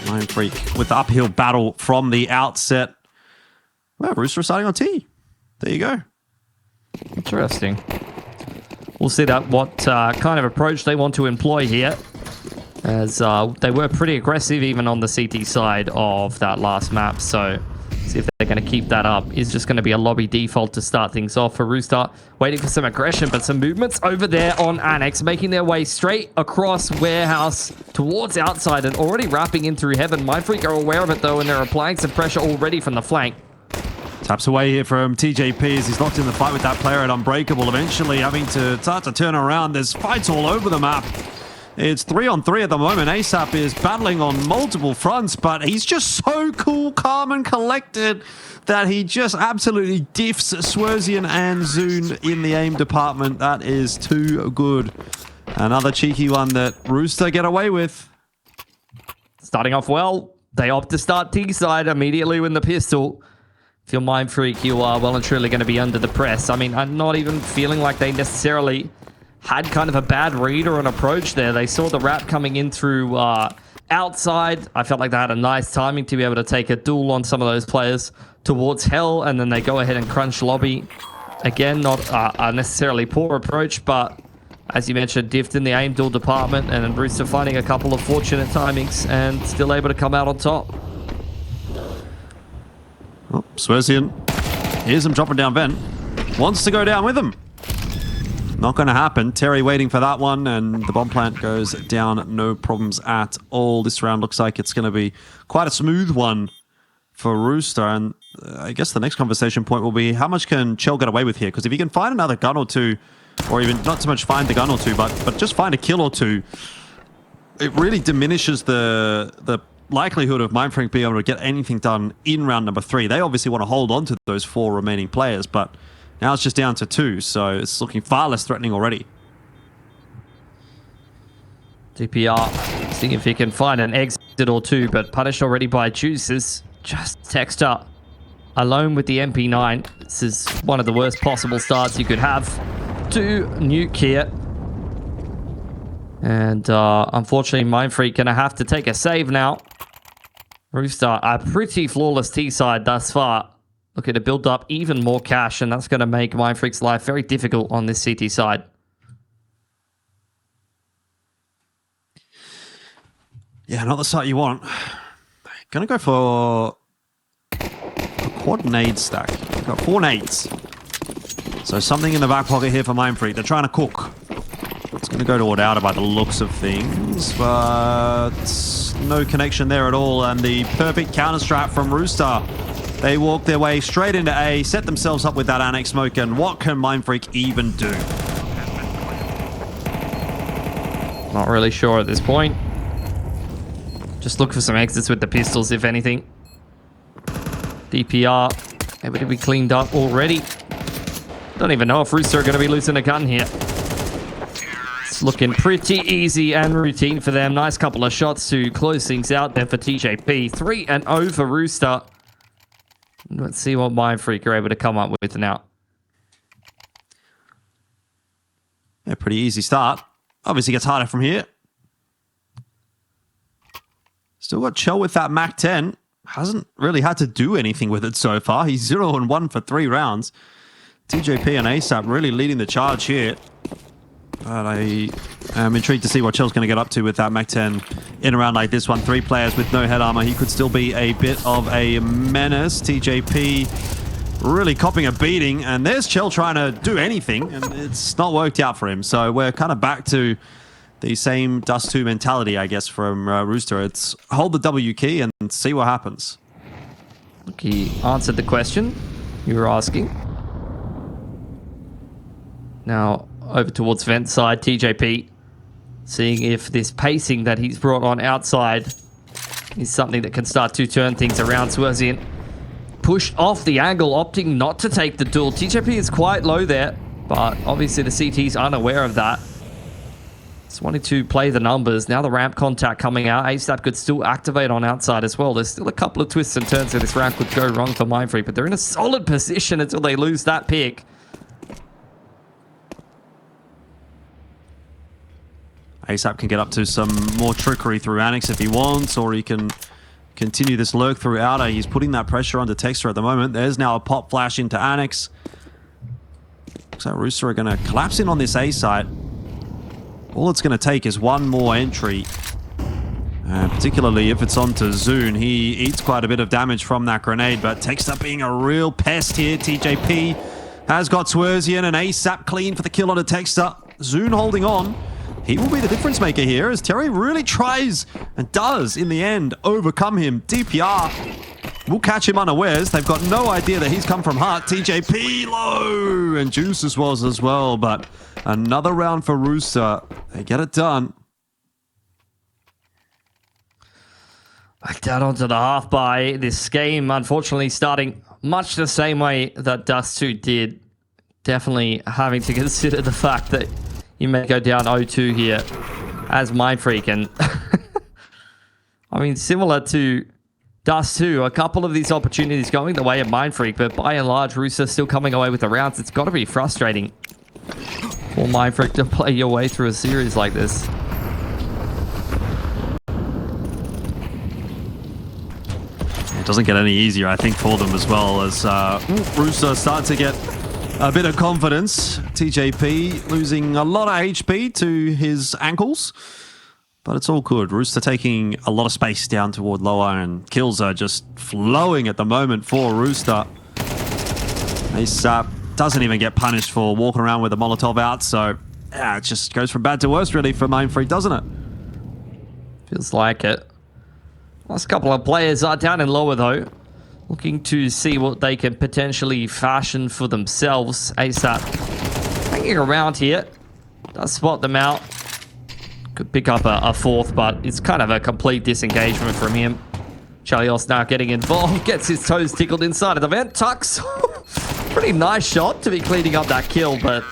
Mindfreak with the uphill battle from the outset. Well, Rooster starting on T. There you go.
Interesting. We'll see what kind of approach they want to employ here, as they were pretty aggressive even on the CT side of that last map. So see if they're going to keep that up. Is just going to be a lobby default to start things off for Rooster. Waiting for some aggression, but some movements over there on Annex, making their way straight across Warehouse towards outside and already wrapping in through Heaven. Mindfreak are aware of it though, and they're applying some pressure already from the flank.
Taps away here from TJP as he's locked in the fight with that player at Unbreakable, eventually having to start to turn around. There's fights all over the map. It's 3-on-3 at the moment. ASAP is battling on multiple fronts, but he's just so cool, calm, and collected that he just absolutely diffs Swerzian and Zune in the aim department. That is too good. Another cheeky one that Rooster get away with.
Starting off well. They opt to start T side immediately with the pistol. If you're Mindfreak, you are well and truly going to be under the press. I mean, I'm not even feeling like they necessarily had kind of a bad read or an approach there. They saw the wrap coming in through outside. I felt like they had a nice timing to be able to take a duel on some of those players towards Hell, and then they go ahead and crunch lobby. Again, not a necessarily poor approach, but as you mentioned, diffed in the aim duel department, and then Rooster finding a couple of fortunate timings and still able to come out on top.
Oh, Swerzian, here's him dropping down vent. Wants to go down with him. Not going to happen. Terry waiting for that one, and the bomb plant goes down, no problems at all. This round looks like it's going to be quite a smooth one for Rooster, and I guess the next conversation point will be how much can Chell get away with here? Because if he can find another gun or two, or even not so much find the gun or two, but just find a kill or two, it really diminishes the likelihood of Mindfreak being able to get anything done in round number 3. They obviously want to hold on to those 4 remaining players, but now it's just down to 2, so it's looking far less threatening already.
DPR, seeing if he can find an exit or two, but punished already by Juices. Just text up. Alone with the MP9. This is one of the worst possible starts you could have to Nuke here. And unfortunately, Mindfreak going to have to take a save now. Rooster, a pretty flawless T-side thus far. Looking to build up even more cash, and that's going to make Mindfreak's life very difficult on this CT side.
Yeah, not the site you want. Gonna go for a quad nade stack. We've got 4 nades. So something in the back pocket here for Mindfreak. They're trying to cook. It's going to go toward outer by the looks of things, but no connection there at all. And the perfect counter strat from Rooster. They walk their way straight into A, set themselves up with that annex smoke, and what can Mindfreak even do?
Not really sure at this point. Just look for some exits with the pistols, if anything. DPR able to be cleaned up already. Don't even know if Rooster are going to be losing a gun here. It's looking pretty easy and routine for them. Nice couple of shots to close things out there for TJP. 3-0 for Rooster. Let's see what Mindfreak are able to come up with now.
Yeah, pretty easy start. Obviously gets harder from here. Still got Chell with that Mac 10. Hasn't really had to do anything with it so far. He's 0-1 for 3 rounds. TJP and ASAP really leading the charge here. But I am intrigued to see what Chell's going to get up to with that Mac 10 in a round like this one. 3 players with no head armor. He could still be a bit of a menace. TJP really copping a beating. And there's Chell trying to do anything. And it's not worked out for him. So we're kind of back to the same Dust 2 mentality, I guess, from Rooster. It's hold the W key and see what happens.
Look, he answered the question you were asking. Now, over towards vent side, TJP, seeing if this pacing that he's brought on outside is something that can start to turn things around. Swerzian pushed off the angle, opting not to take the duel. TJP is quite low there, but obviously the CT's unaware of that. Just wanting to play the numbers. Now the ramp contact coming out. ASAP could still activate on outside as well. There's still a couple of twists and turns where this ramp could go wrong for Mindfreak, but they're in a solid position until they lose that pick.
ASAP can get up to some more trickery through Annex if he wants, or he can continue this lurk through outer. He's putting that pressure onto Texter at the moment. There's now a pop flash into Annex. Looks like Rooster are going to collapse in on this A site. All it's going to take is one more entry. Particularly if it's onto Zune. He eats quite a bit of damage from that grenade, but Texter being a real pest here. TJP has got Swerzian and ASAP clean for the kill onto Texter. Zune holding on. He will be the difference maker here as Terry really tries and does, in the end, overcome him. DPR will catch him unawares. They've got no idea that he's come from Heart. TJP low, and Juices was as well, but another round for Rooster. They get it done.
Back down onto the half by this game, unfortunately starting much the same way that Dust 2 did. Definitely having to consider the fact that you may go down 0-2 here as Mindfreak. And I mean, similar to Dust 2, a couple of these opportunities going the way of Mindfreak, but by and large, Rooster still coming away with the rounds. It's got to be frustrating for Mindfreak to play your way through a series like this.
It doesn't get any easier, I think, for them as well, as Rooster start to get a bit of confidence. TJP losing a lot of HP to his ankles, but it's all good. Rooster taking a lot of space down toward lower, and kills are just flowing at the moment for Rooster. ASAP doesn't even get punished for walking around with a Molotov out, so yeah, it just goes from bad to worse really for Mindfreak, doesn't it?
Feels like it. Last couple of players are down in lower though, looking to see what they can potentially fashion for themselves. ASAP hanging around here, does spot them out. Could pick up a fourth, but it's kind of a complete disengagement from him. Chalios now getting involved, gets his toes tickled inside of the vent. Tux, pretty nice shot to be cleaning up that kill, but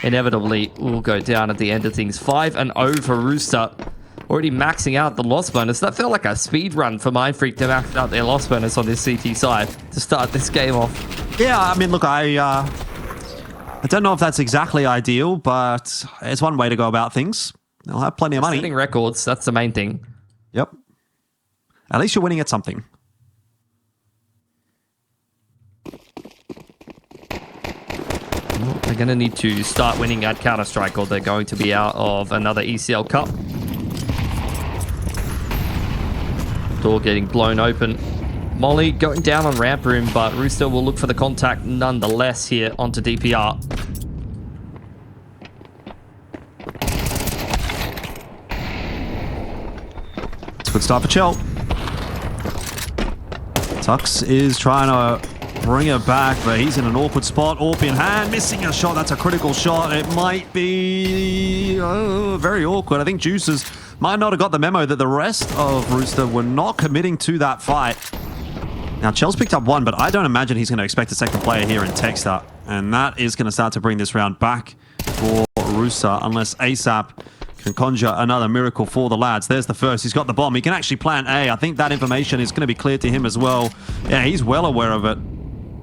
inevitably will go down at the end of things. 5-0 for Rooster. Already maxing out the loss bonus. That felt like a speed run for Mindfreak to max out their loss bonus on this CT side to start this game off.
Yeah, I mean, look, I don't know if that's exactly ideal, but it's one way to go about things. They'll have plenty of money.
Setting records, that's the main thing.
Yep. At least you're winning at something.
Well, they're going to need to start winning at Counter-Strike, or they're going to be out of another ECL Cup. Door getting blown open. Molly going down on ramp room, but Rooster will look for the contact nonetheless here onto DPR.
It's a good start for Chell. Tux is trying to bring it back, but he's in an awkward spot. AWP in hand, missing a shot. That's a critical shot. It might be very awkward. I think Juices might not have got the memo that the rest of Rooster were not committing to that fight. Now, Chell's picked up one, but I don't imagine he's going to expect a second player here in Texter. And that is going to start to bring this round back for Rooster, unless ASAP can conjure another miracle for the lads. There's the first. He's got the bomb. He can actually plant A. I think that information is going to be clear to him as well. Yeah, he's well aware of it.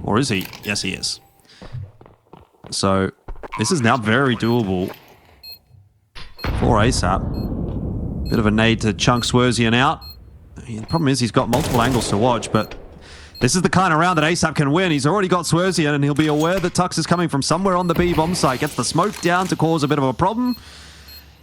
Or is he? Yes, he is. So, this is now very doable for ASAP. Bit of a nade to chunk Swerzian out. The problem is he's got multiple angles to watch, but this is the kind of round that ASAP can win. He's already got Swerzian, and he'll be aware that Tux is coming from somewhere on the B bomb site. Gets the smoke down to cause a bit of a problem.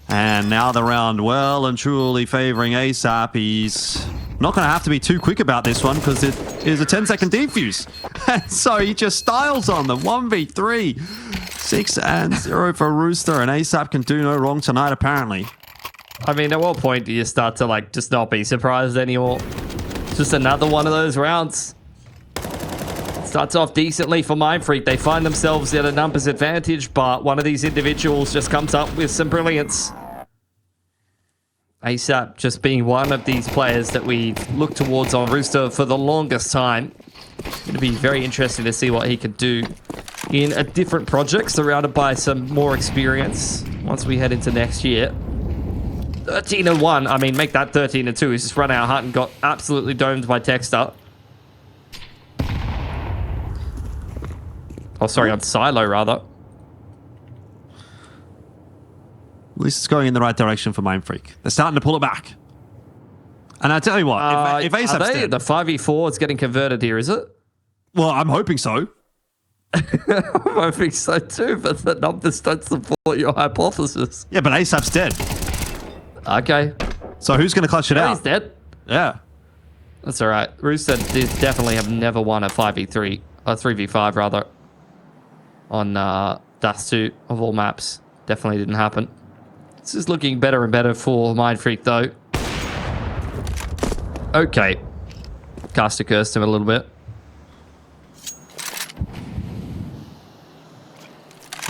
And now the round well and truly favoring ASAP. He's not going to have to be too quick about this one because it is a 10-second defuse. And so he just styles on them. 1v3. 6-0 for Rooster, and ASAP can do no wrong tonight, apparently.
I mean, at what point do you start to, like, just not be surprised anymore? Just another one of those rounds. Starts off decently for Mindfreak. They find themselves at a numbers advantage, but one of these individuals just comes up with some brilliance. ASAP just being one of these players that we look towards on Rooster for the longest time. Going to be very interesting to see what he can do in a different project, surrounded by some more experience once we head into next year. 13-1. I mean, make that 13-2. He's just run out hut and got absolutely domed by Texter. Oh, sorry, on Silo, rather.
At least it's going in the right direction for Mindfreak. They're starting to pull it back. And I tell you what, if ASAP's dead,
the 5v4 is getting converted here, is it?
well, I'm hoping so.
I'm hoping so too, but the numbers don't support your hypothesis.
Yeah, but ASAP's dead.
Okay.
So who's going to clutch it out?
He's dead.
Yeah.
That's all right. Rooster definitely have never won a 5v3, or 3v5 rather, on Dust 2 of all maps. Definitely didn't happen. This is looking better and better for Mindfreak though. Okay. Caster cursed him a little bit.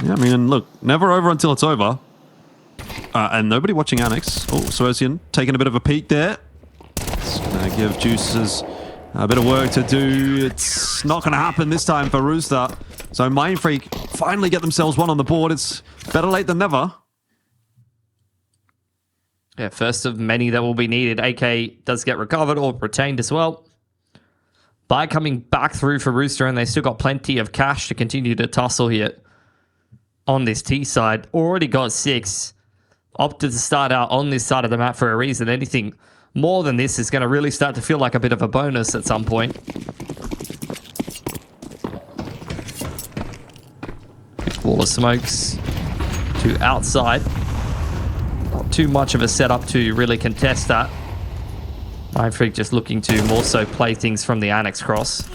Yeah, I mean, look, never over until it's over. And nobody watching Annex. Oh, Oceania taking a bit of a peek there. It's going to give Juices a bit of work to do. It's not going to happen this time for Rooster. So Mindfreak finally get themselves one on the board. It's better late than never.
Yeah, first of many that will be needed. AK does get recovered or retained as well. By coming back through for Rooster, and they still got plenty of cash to continue to tussle here on this T side. Already got 6. Opted to start out on this side of the map for a reason. Anything more than this is going to really start to feel like a bit of a bonus at some point. Big wall of smokes to outside. Not too much of a setup to really contest that. Mindfreak just looking to more so play things from the Annex cross.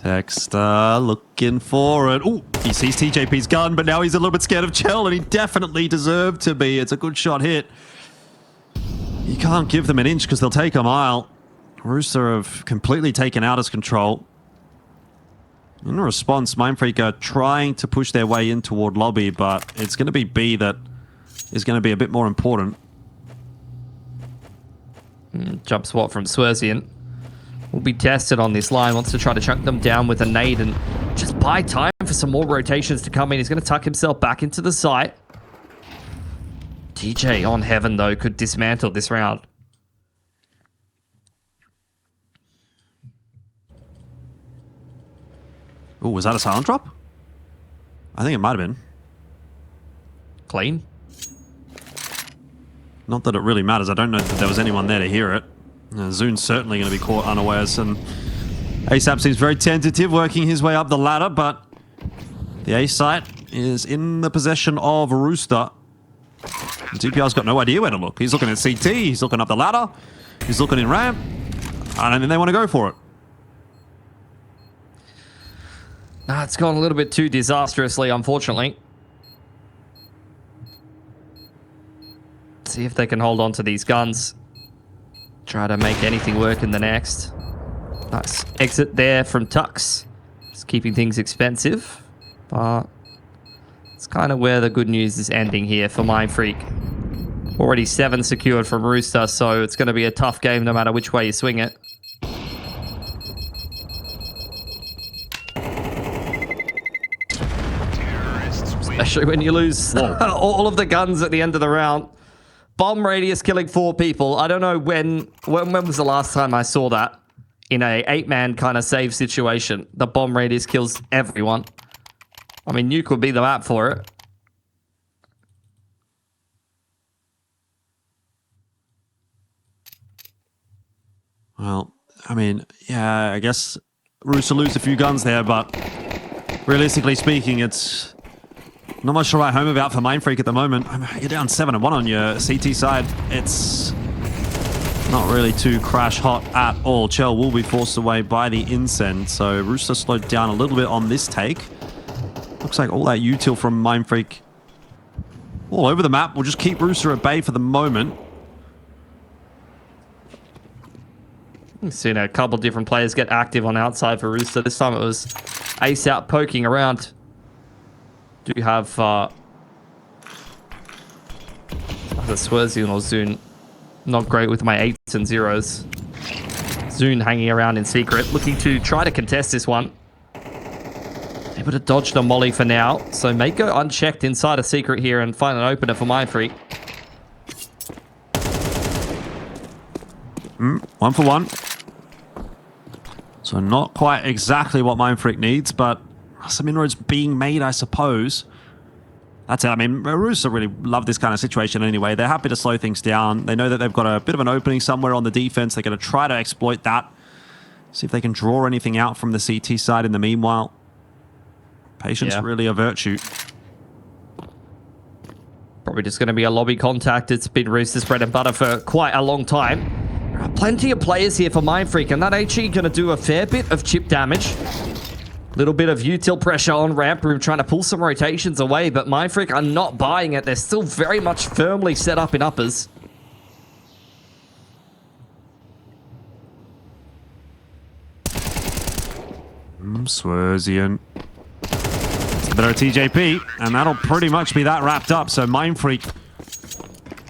Dexter looking for it. Oh, he sees TJP's gun, but now he's a little bit scared of Chell, and he definitely deserved to be. It's a good shot hit. You can't give them an inch because they'll take a mile. Rooster have completely taken out his control. In response, Mindfreak are trying to push their way in toward lobby, but it's going to be B that is going to be a bit more important.
Jump swat from Swerzian. Will be tested on this line. Wants to try to chunk them down with a nade and just buy time for some more rotations to come in. He's going to tuck himself back into the site. TJ on Heaven, though, could dismantle this round.
Oh, was that a silent drop? I think it might have been.
Clean.
Not that it really matters. I don't know that there was anyone there to hear it. Zoon's certainly going to be caught unawares, and ASAP seems very tentative, working his way up the ladder, but the A site is in the possession of Rooster. And TPR's got no idea where to look. He's looking at CT, he's looking up the ladder, he's looking in ramp. I don't think they want to go for it.
Nah, it's gone a little bit too disastrously, unfortunately. See if they can hold on to these guns. Try to make anything work in the next. Nice exit there from Tux. Just keeping things expensive. But it's kind of where the good news is ending here for Mindfreak. Already 7 secured from Rooster, so it's going to be a tough game no matter which way you swing it. Especially when you lose all of the guns at the end of the round. Bomb radius killing 4 people. I don't know when was the last time I saw that in a 8-man kind of save situation. The bomb radius kills everyone. I mean, Nuke would be the map for it.
Well, I mean, yeah, I guess Rooster lose a few guns there, but realistically speaking, it's not much to write home about for Mindfreak at the moment. You're down 7-1 on your CT side. It's not really too crash hot at all. Chell will be forced away by the Incend, so Rooster slowed down a little bit on this take. Looks like all that util from Mindfreak all over the map. We'll just keep Rooster at bay for the moment.
We've seen a couple different players get active on outside for Rooster. This time it was Ace out poking around. Do have the Swerzian or Zoon. Not great with my 8s and 0s. Zoon hanging around in secret, looking to try to contest this one. Able to dodge the molly for now, so may go unchecked inside a secret here and find an opener for Mindfreak.
1 for 1. So not quite exactly what Mindfreak needs, but some inroads being made, I suppose. That's it. I mean, Rooster really love this kind of situation anyway. They're happy to slow things down. They know that they've got a bit of an opening somewhere on the defense. They're going to try to exploit that. See if they can draw anything out from the CT side in the meanwhile. Patience really a virtue.
Probably just going to be a lobby contact. It's been Rooster's bread and butter for quite a long time. There are plenty of players here for Mindfreak, and that HE going to do a fair bit of chip damage. Little bit of util pressure on ramp room, trying to pull some rotations away, but Mindfreak are not buying it. They're still very much firmly set up in uppers.
Swerzian. A bit of TJP, and that'll pretty much be that wrapped up. So Mindfreak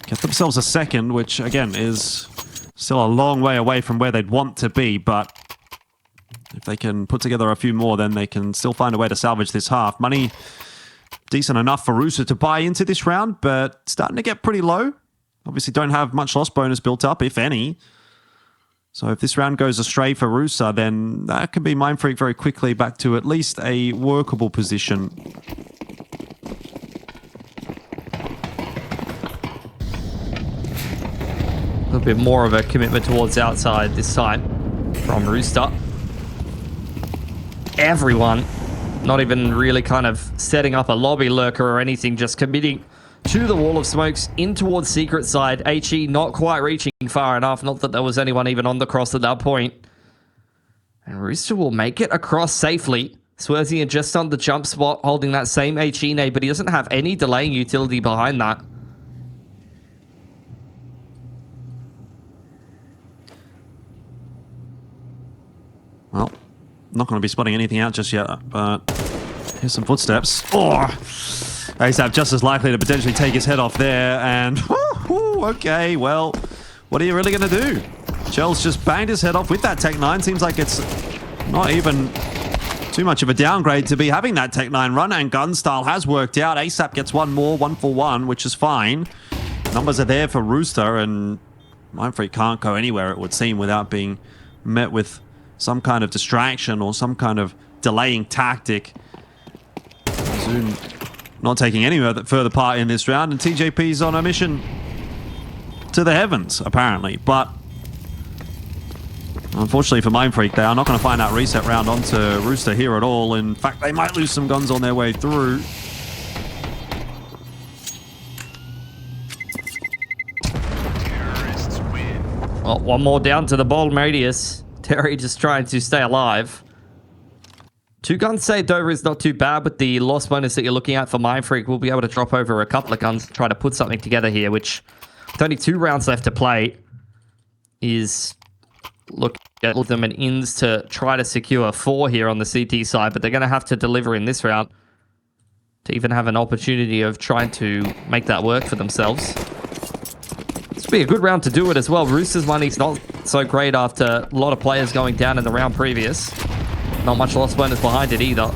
get themselves a second, which again is still a long way away from where they'd want to be, but if they can put together a few more, then they can still find a way to salvage this half. Money decent enough for Rooster to buy into this round, but starting to get pretty low. Obviously don't have much loss bonus built up, if any. So if this round goes astray for Rooster, then that can be Mindfreak very quickly back to at least a workable position.
A little bit more of a commitment towards outside this time from Rooster. Everyone not even really kind of setting up a lobby lurker or anything, just committing to the wall of smokes in towards secret side. HE not quite reaching far enough. Not that there was anyone even on the cross at that point. And Rooster will make it across safely. Swerzian just on the jump spot, holding that same HE nade, but he doesn't have any delaying utility behind that.
Well, not going to be spotting anything out just yet, but here's some footsteps. Oh, ASAP just as likely to potentially take his head off there, and okay, well, what are you really going to do? Chell's just banged his head off with that Tech 9. Seems like it's not even too much of a downgrade to be having that Tech 9 run, and gun style has worked out. ASAP gets one more, 1 for 1, which is fine. Numbers are there for Rooster, and Mindfreak can't go anywhere, it would seem, without being met with some kind of distraction or some kind of delaying tactic. Zoom not taking any further part in this round, and TJP's on a mission to the heavens, apparently. But unfortunately for Mindfreak, they are not going to find that reset round onto Rooster here at all. In fact, they might lose some guns on their way through.
Well, one more down to the bottom radius. Terry just trying to stay alive. 2 guns saved over is not too bad, but the loss bonus that you're looking at for Mindfreak will be able to drop over a couple of guns and try to put something together here, which with only 2 rounds left to play is looking at them and ins to try to secure 4 here on the CT side, but they're going to have to deliver in this round to even have an opportunity of trying to make that work for themselves. This will be a good round to do it as well. Rooster's money's not so great after a lot of players going down in the round previous. Not much loss bonus behind it either.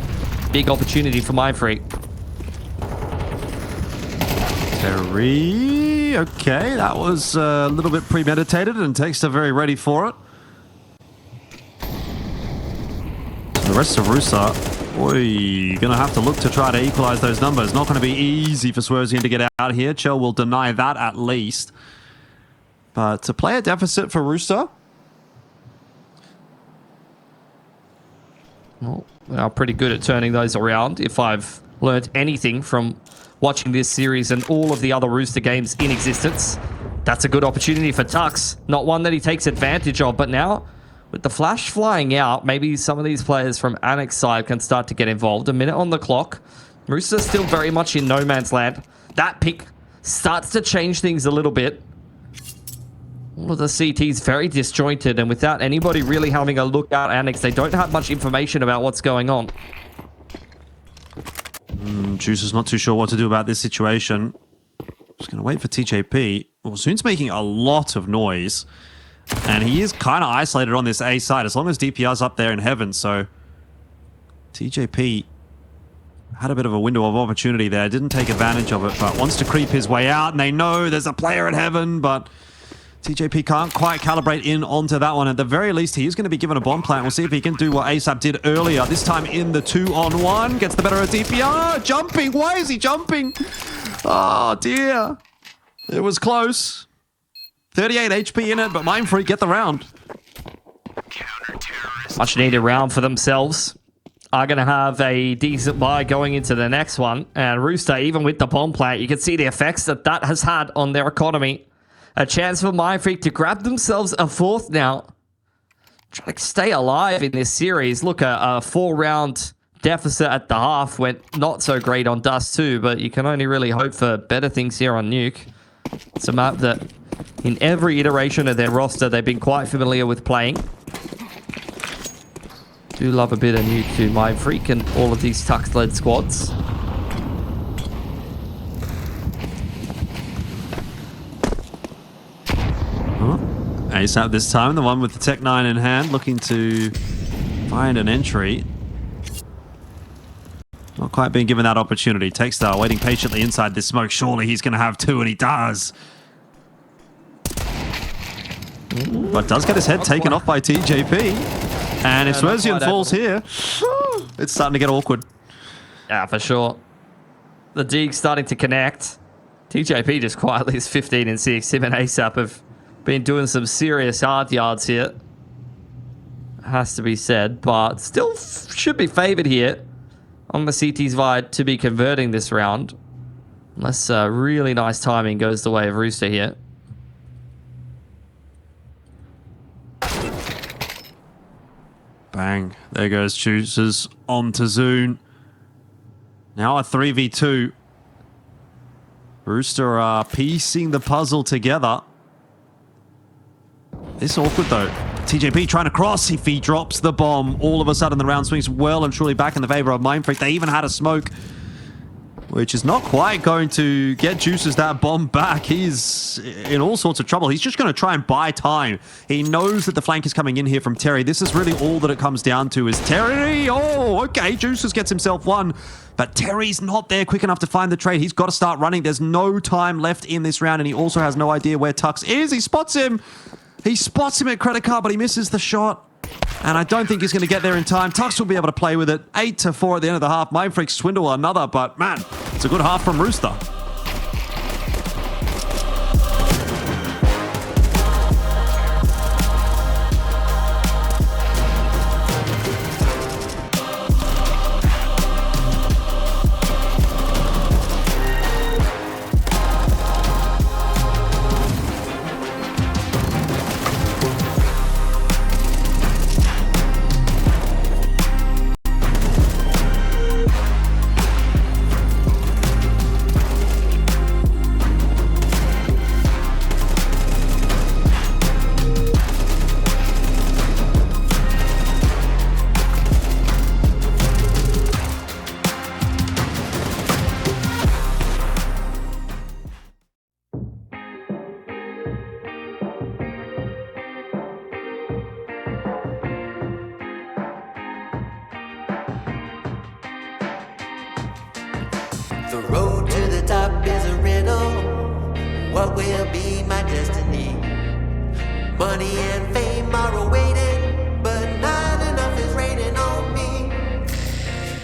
Big opportunity for Mindfreak.
Terry, okay, that was a little bit premeditated, and Texter very ready for it. The rest of Rooster, boy, gonna have to look to try to equalize those numbers. Not gonna be easy for Swerzian to get out here. Chell will deny that at least. But to play a deficit for Rooster.
Well, they are pretty good at turning those around. If I've learnt anything from watching this series and all of the other Rooster games in existence, that's a good opportunity for Tux. Not one that he takes advantage of, but now with the flash flying out, maybe some of these players from Annex side can start to get involved. A minute on the clock. Rooster's still very much in no man's land. That pick starts to change things a little bit. All of the CT's very disjointed, and without anybody really having a look out Annex, they don't have much information about what's going on.
Juice is not too sure what to do about this situation. Just going to wait for TJP. Well, Zoon's making a lot of noise, and he is kind of isolated on this A side, as long as DPR's up there in heaven, so TJP had a bit of a window of opportunity there, didn't take advantage of it, but wants to creep his way out, and they know there's a player at heaven, but TJP can't quite calibrate in onto that one. At the very least, he is going to be given a bomb plant. We'll see if he can do what ASAP did earlier. This time in the 2-on-1. Gets the better of DPR. Jumping. Why is he jumping? Oh, dear. It was close. 38 HP in it, but Mindfreak get the round.
Much needed round for themselves. Are going to have a decent buy going into the next one. And Rooster, even with the bomb plant, you can see the effects that that has had on their economy. A chance for Mindfreak to grab themselves a fourth now. Trying to stay alive in this series. Look, a 4-round deficit at the half went not so great on Dust 2, but you can only really hope for better things here on Nuke. It's a map that in every iteration of their roster, they've been quite familiar with playing. Do love a bit of Nuke to Mindfreak and all of these Tux-led squads.
ASAP this time, the one with the Tech 9 in hand, looking to find an entry. Not quite being given that opportunity. Techstar waiting patiently inside this smoke. Surely he's going to have two, and he does. But does get his head taken off by TJP. And if Swerzian falls here, it's starting to get awkward.
Yeah, for sure. The Deeg's starting to connect. TJP just quietly is 15 and 6. Him and ASAP have been doing some serious hard yards here. Has to be said, but still should be favored here on the CT's Vide to be converting this round. Unless really nice timing goes the way of Rooster here.
Bang. There goes Choosers on to Zune. Now a 3v2. Rooster are piecing the puzzle together. It's awkward though. TJP trying to cross. If he drops the bomb, all of a sudden the round swings well and truly back in the favor of Mindfreak. They even had a smoke, which is not quite going to get Juices that bomb back. He's in all sorts of trouble. He's just going to try and buy time. He knows that the flank is coming in here from Terry. This is really all that it comes down to is Terry. Oh, okay. Juices gets himself one. But Terry's not there quick enough to find the trade. He's got to start running. There's no time left in this round, and he also has no idea where Tux is. He spots him. He spots him at credit card, but he misses the shot. And I don't think he's going to get there in time. Tux will be able to play with it. 8-4 at the end of the half. Mindfreak swindle another, but man, it's a good half from Rooster.
The road to the top is a riddle. What will be my destiny? Money and fame are awaiting, but not enough is raining on me.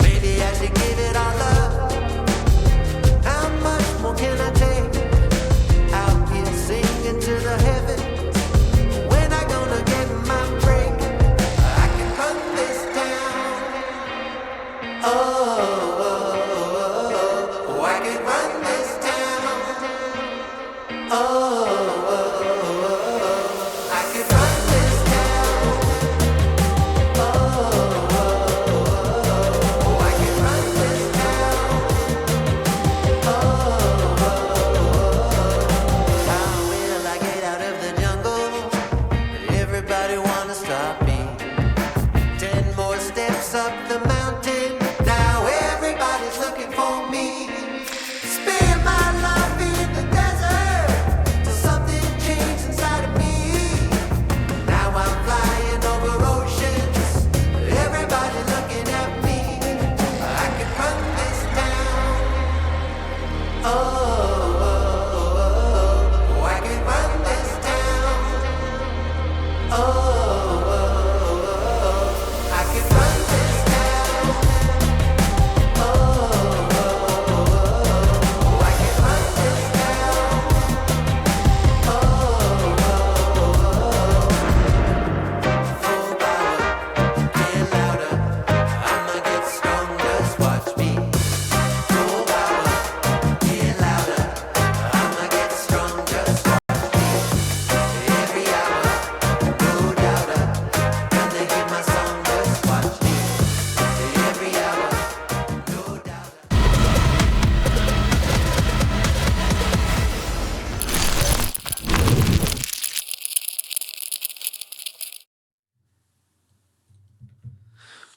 Maybe I should give it all up. How much more can I take? Out here singing to the heavens. When I gonna get my break? I can run this town. Oh. I can run this town. Oh, I can run this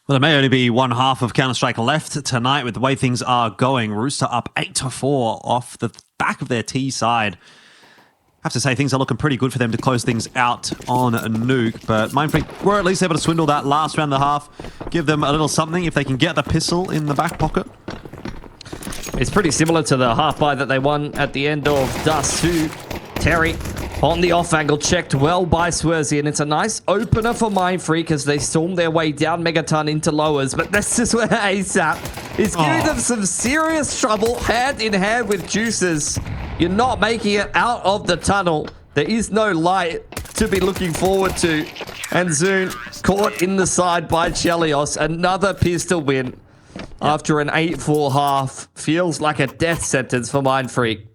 Well, there may only be one half of Counter-Strike left tonight with the way things are going. Rooster up 8-4 off the back of their T side. Have to say, things are looking pretty good for them to close things out on a Nuke, but Mindfreak were at least able to swindle that last round and a half, give them a little something if they can get the pistol in the back pocket.
It's pretty similar to the half buy that they won at the end of Dust 2. Terry on the off angle, checked well by Swersy, and it's a nice opener for Mindfreak as they storm their way down Megaton into lowers, but this is where ASAP is giving them some serious trouble, hand in hand with Juices. You're not making it out of the tunnel. There is no light to be looking forward to. And Zune caught in the side by Chelios. Another pistol win after an 8-4 half. Feels like a death sentence for Mindfreak.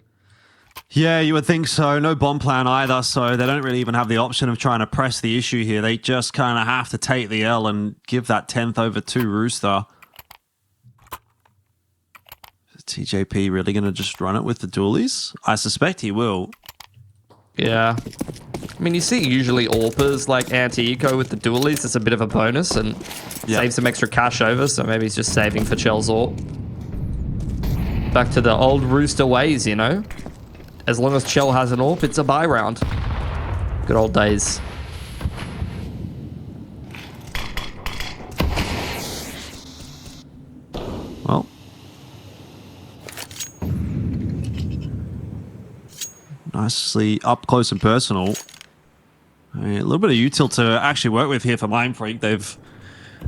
Yeah, you would think so. No bomb plan either, so they don't really even have the option of trying to press the issue here. They just kind of have to take the L and give that 10th over to Rooster. Is TJP really going to just run it with the dualies? I suspect he will.
Yeah. I mean, you see usually AWPers like anti-eco with the dualies. It's a bit of a bonus and saves some extra cash over, so maybe he's just saving for Chel's AWP. Back to the old Rooster ways, you know? As long as Chell has an AWP, it's a buy round. Good old days.
Well. Nicely up close and personal. I mean, a little bit of util to actually work with here for Mindfreak. They've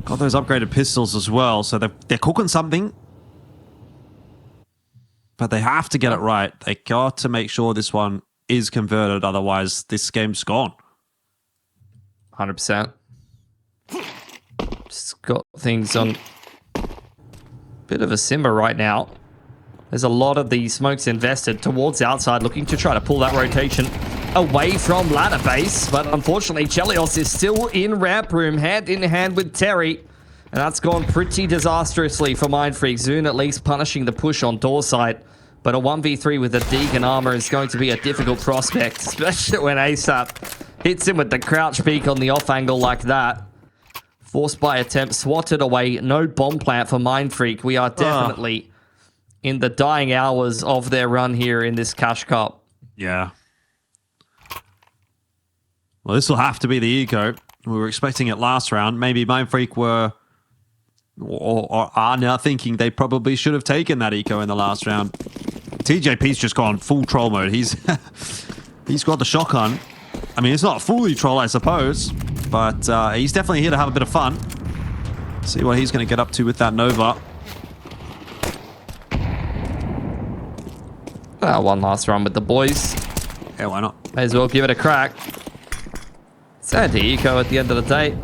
got those upgraded pistols as well, so they're cooking something. But they have to get it right. They got to make sure this one is converted, otherwise this game's gone.
100%. Just got things on a bit of a simmer right now. There's a lot of the smokes invested towards outside, looking to try to pull that rotation away from ladder base. But unfortunately, Chelios is still in ramp room, hand in hand with Terry. And that's gone pretty disastrously for Mindfreak. Zune at least punishing the push on door side. But a 1v3 with a Deacon armor is going to be a difficult prospect, especially when ASAP hits him with the crouch peek on the off angle like that. Forced by attempt, swatted away. No bomb plant for Mindfreak. We are definitely in the dying hours of their run here in this Cash Cup.
Yeah. Well, this will have to be the eco. We were expecting it last round. Maybe Mindfreak were... Or are now thinking they probably should have taken that eco in the last round. TJP's just gone full troll mode. He's got the shotgun. I mean, it's not fully troll, I suppose, but he's definitely here to have a bit of fun. See what he's going to get up to with that Nova.
One last run with the boys.
Yeah, why not?
May as well give it a crack. It's anti-eco at the end of the day.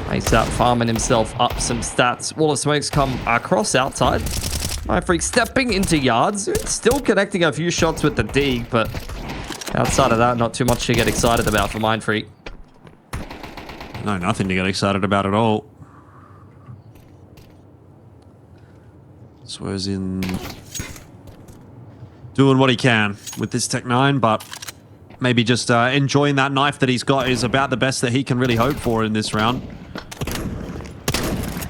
ASAP farming himself up some stats. Wall of smokes come across outside. Mindfreak stepping into yards. Still connecting a few shots with the dig, but outside of that, not too much to get excited about for Mindfreak.
No, nothing to get excited about at all. Swears in doing what he can with this Tech 9, but maybe just enjoying that knife that he's got is about the best that he can really hope for in this round.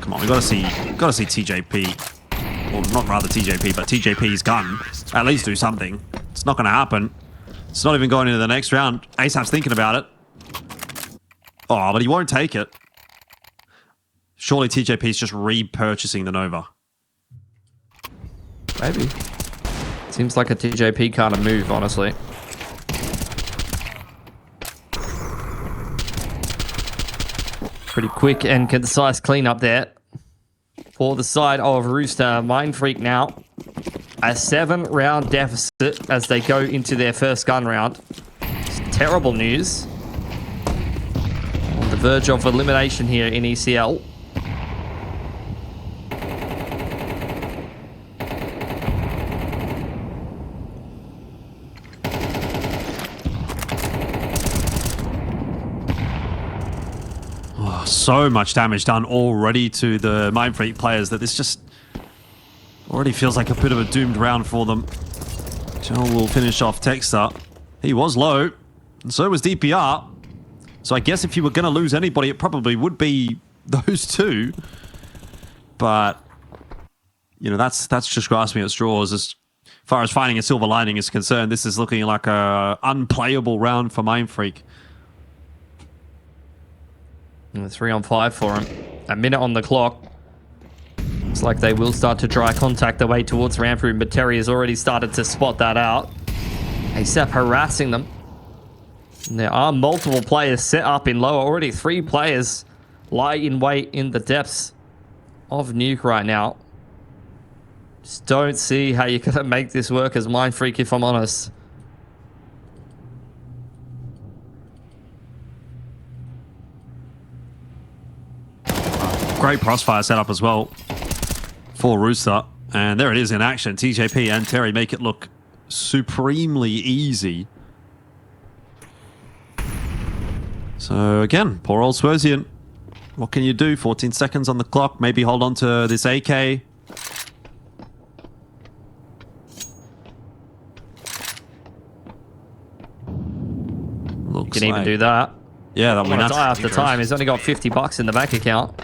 Come on, we gotta see TJP. Well, not rather TJP, but TJP's gun. At least do something. It's not gonna happen. It's not even going into the next round. ASAP's thinking about it. Oh, but he won't take it. Surely TJP's just repurchasing the Nova.
Maybe. Seems like a TJP kind of move, honestly. Pretty quick and concise cleanup there for the side of Rooster. Mindfreak now a 7-round deficit as they go into their first gun round. It's terrible news. On the verge of elimination here in ECL.
So much damage done already to the Mindfreak players that this just already feels like a bit of a doomed round for them. Joel will finish off Texter. He was low, and so was DPR. So I guess if you were going to lose anybody, it probably would be those two. But, you know, that's just grasping at straws. As far as finding a silver lining is concerned, this is looking like a unplayable round for Mindfreak.
3 on 5 for him. A minute on the clock. Looks like they will start to try contact their way towards ramp room, but Terry has already started to spot that out. ASAP harassing them. And there are multiple players set up in lower. Already 3 players lie in wait in the depths of Nuke right now. Just don't see how you're going to make this work as Mindfreak, if I'm honest.
Great crossfire setup as well for Rooster. And there it is in action. TJP and Terry make it look supremely easy. So again, poor old Swerzian. What can you do? 14 seconds on the clock. Maybe hold on to this AK. Looks
You can even do that.
Yeah, that
One die after time. He's only got $50 in the bank account.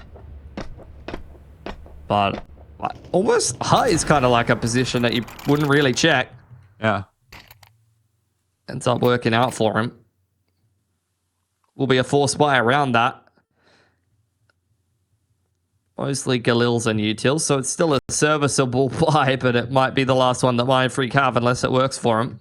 But almost high is kind of like a position that you wouldn't really check.
Yeah.
Ends up working out for him. Will be a force buy around that. Mostly Galils and Utils, so it's still a serviceable buy, but it might be the last one that Mindfreak have unless it works for him.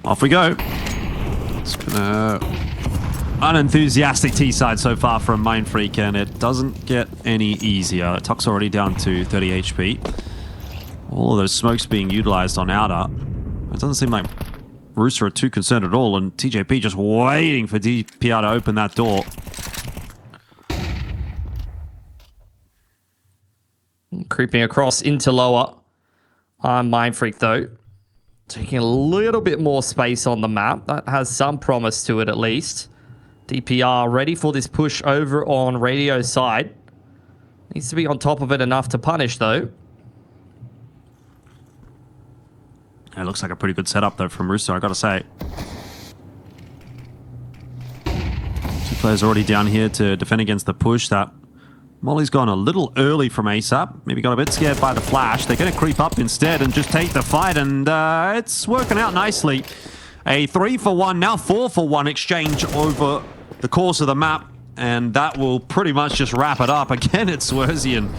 Off we go. It's gonna unenthusiastic T side so far from Mindfreak, and it doesn't get any easier. Tuck's already down to 30 HP. All of those smokes being utilized on outer. It doesn't seem like Rooster are too concerned at all, and TJP just waiting for DPR to open that door.
Creeping across into lower. Mindfreak though. Taking a little bit more space on the map. That has some promise to it at least. DPR ready for this push over on radio side. Needs to be on top of it enough to punish though.
It looks like a pretty good setup though from Rooster, I gotta say. 2 players already down here to defend against the push. That Molly's gone a little early from ASAP. Maybe got a bit scared by the flash. They're going to creep up instead and just take the fight, and it's working out nicely. A 3-for-1, now 4-for-1 exchange over the course of the map, and that will pretty much just wrap it up. Again, it's Swerzian.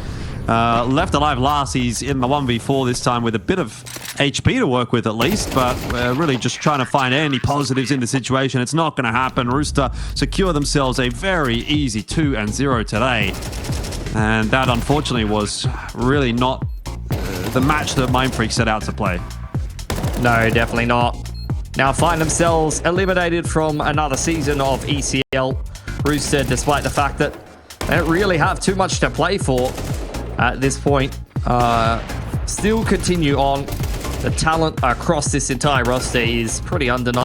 Left alive last. He's in the 1v4 this time with a bit of HP to work with at least, but we're really just trying to find any positives in the situation. It's not going to happen. Rooster secure themselves a very easy 2-0 today, and that unfortunately was really not the match that Mindfreak set out to play.
No, definitely not. Now find themselves eliminated from another season of ECL. Rooster, despite the fact that they don't really have too much to play for at this point, still continue on. The talent across this entire roster is pretty undeniable.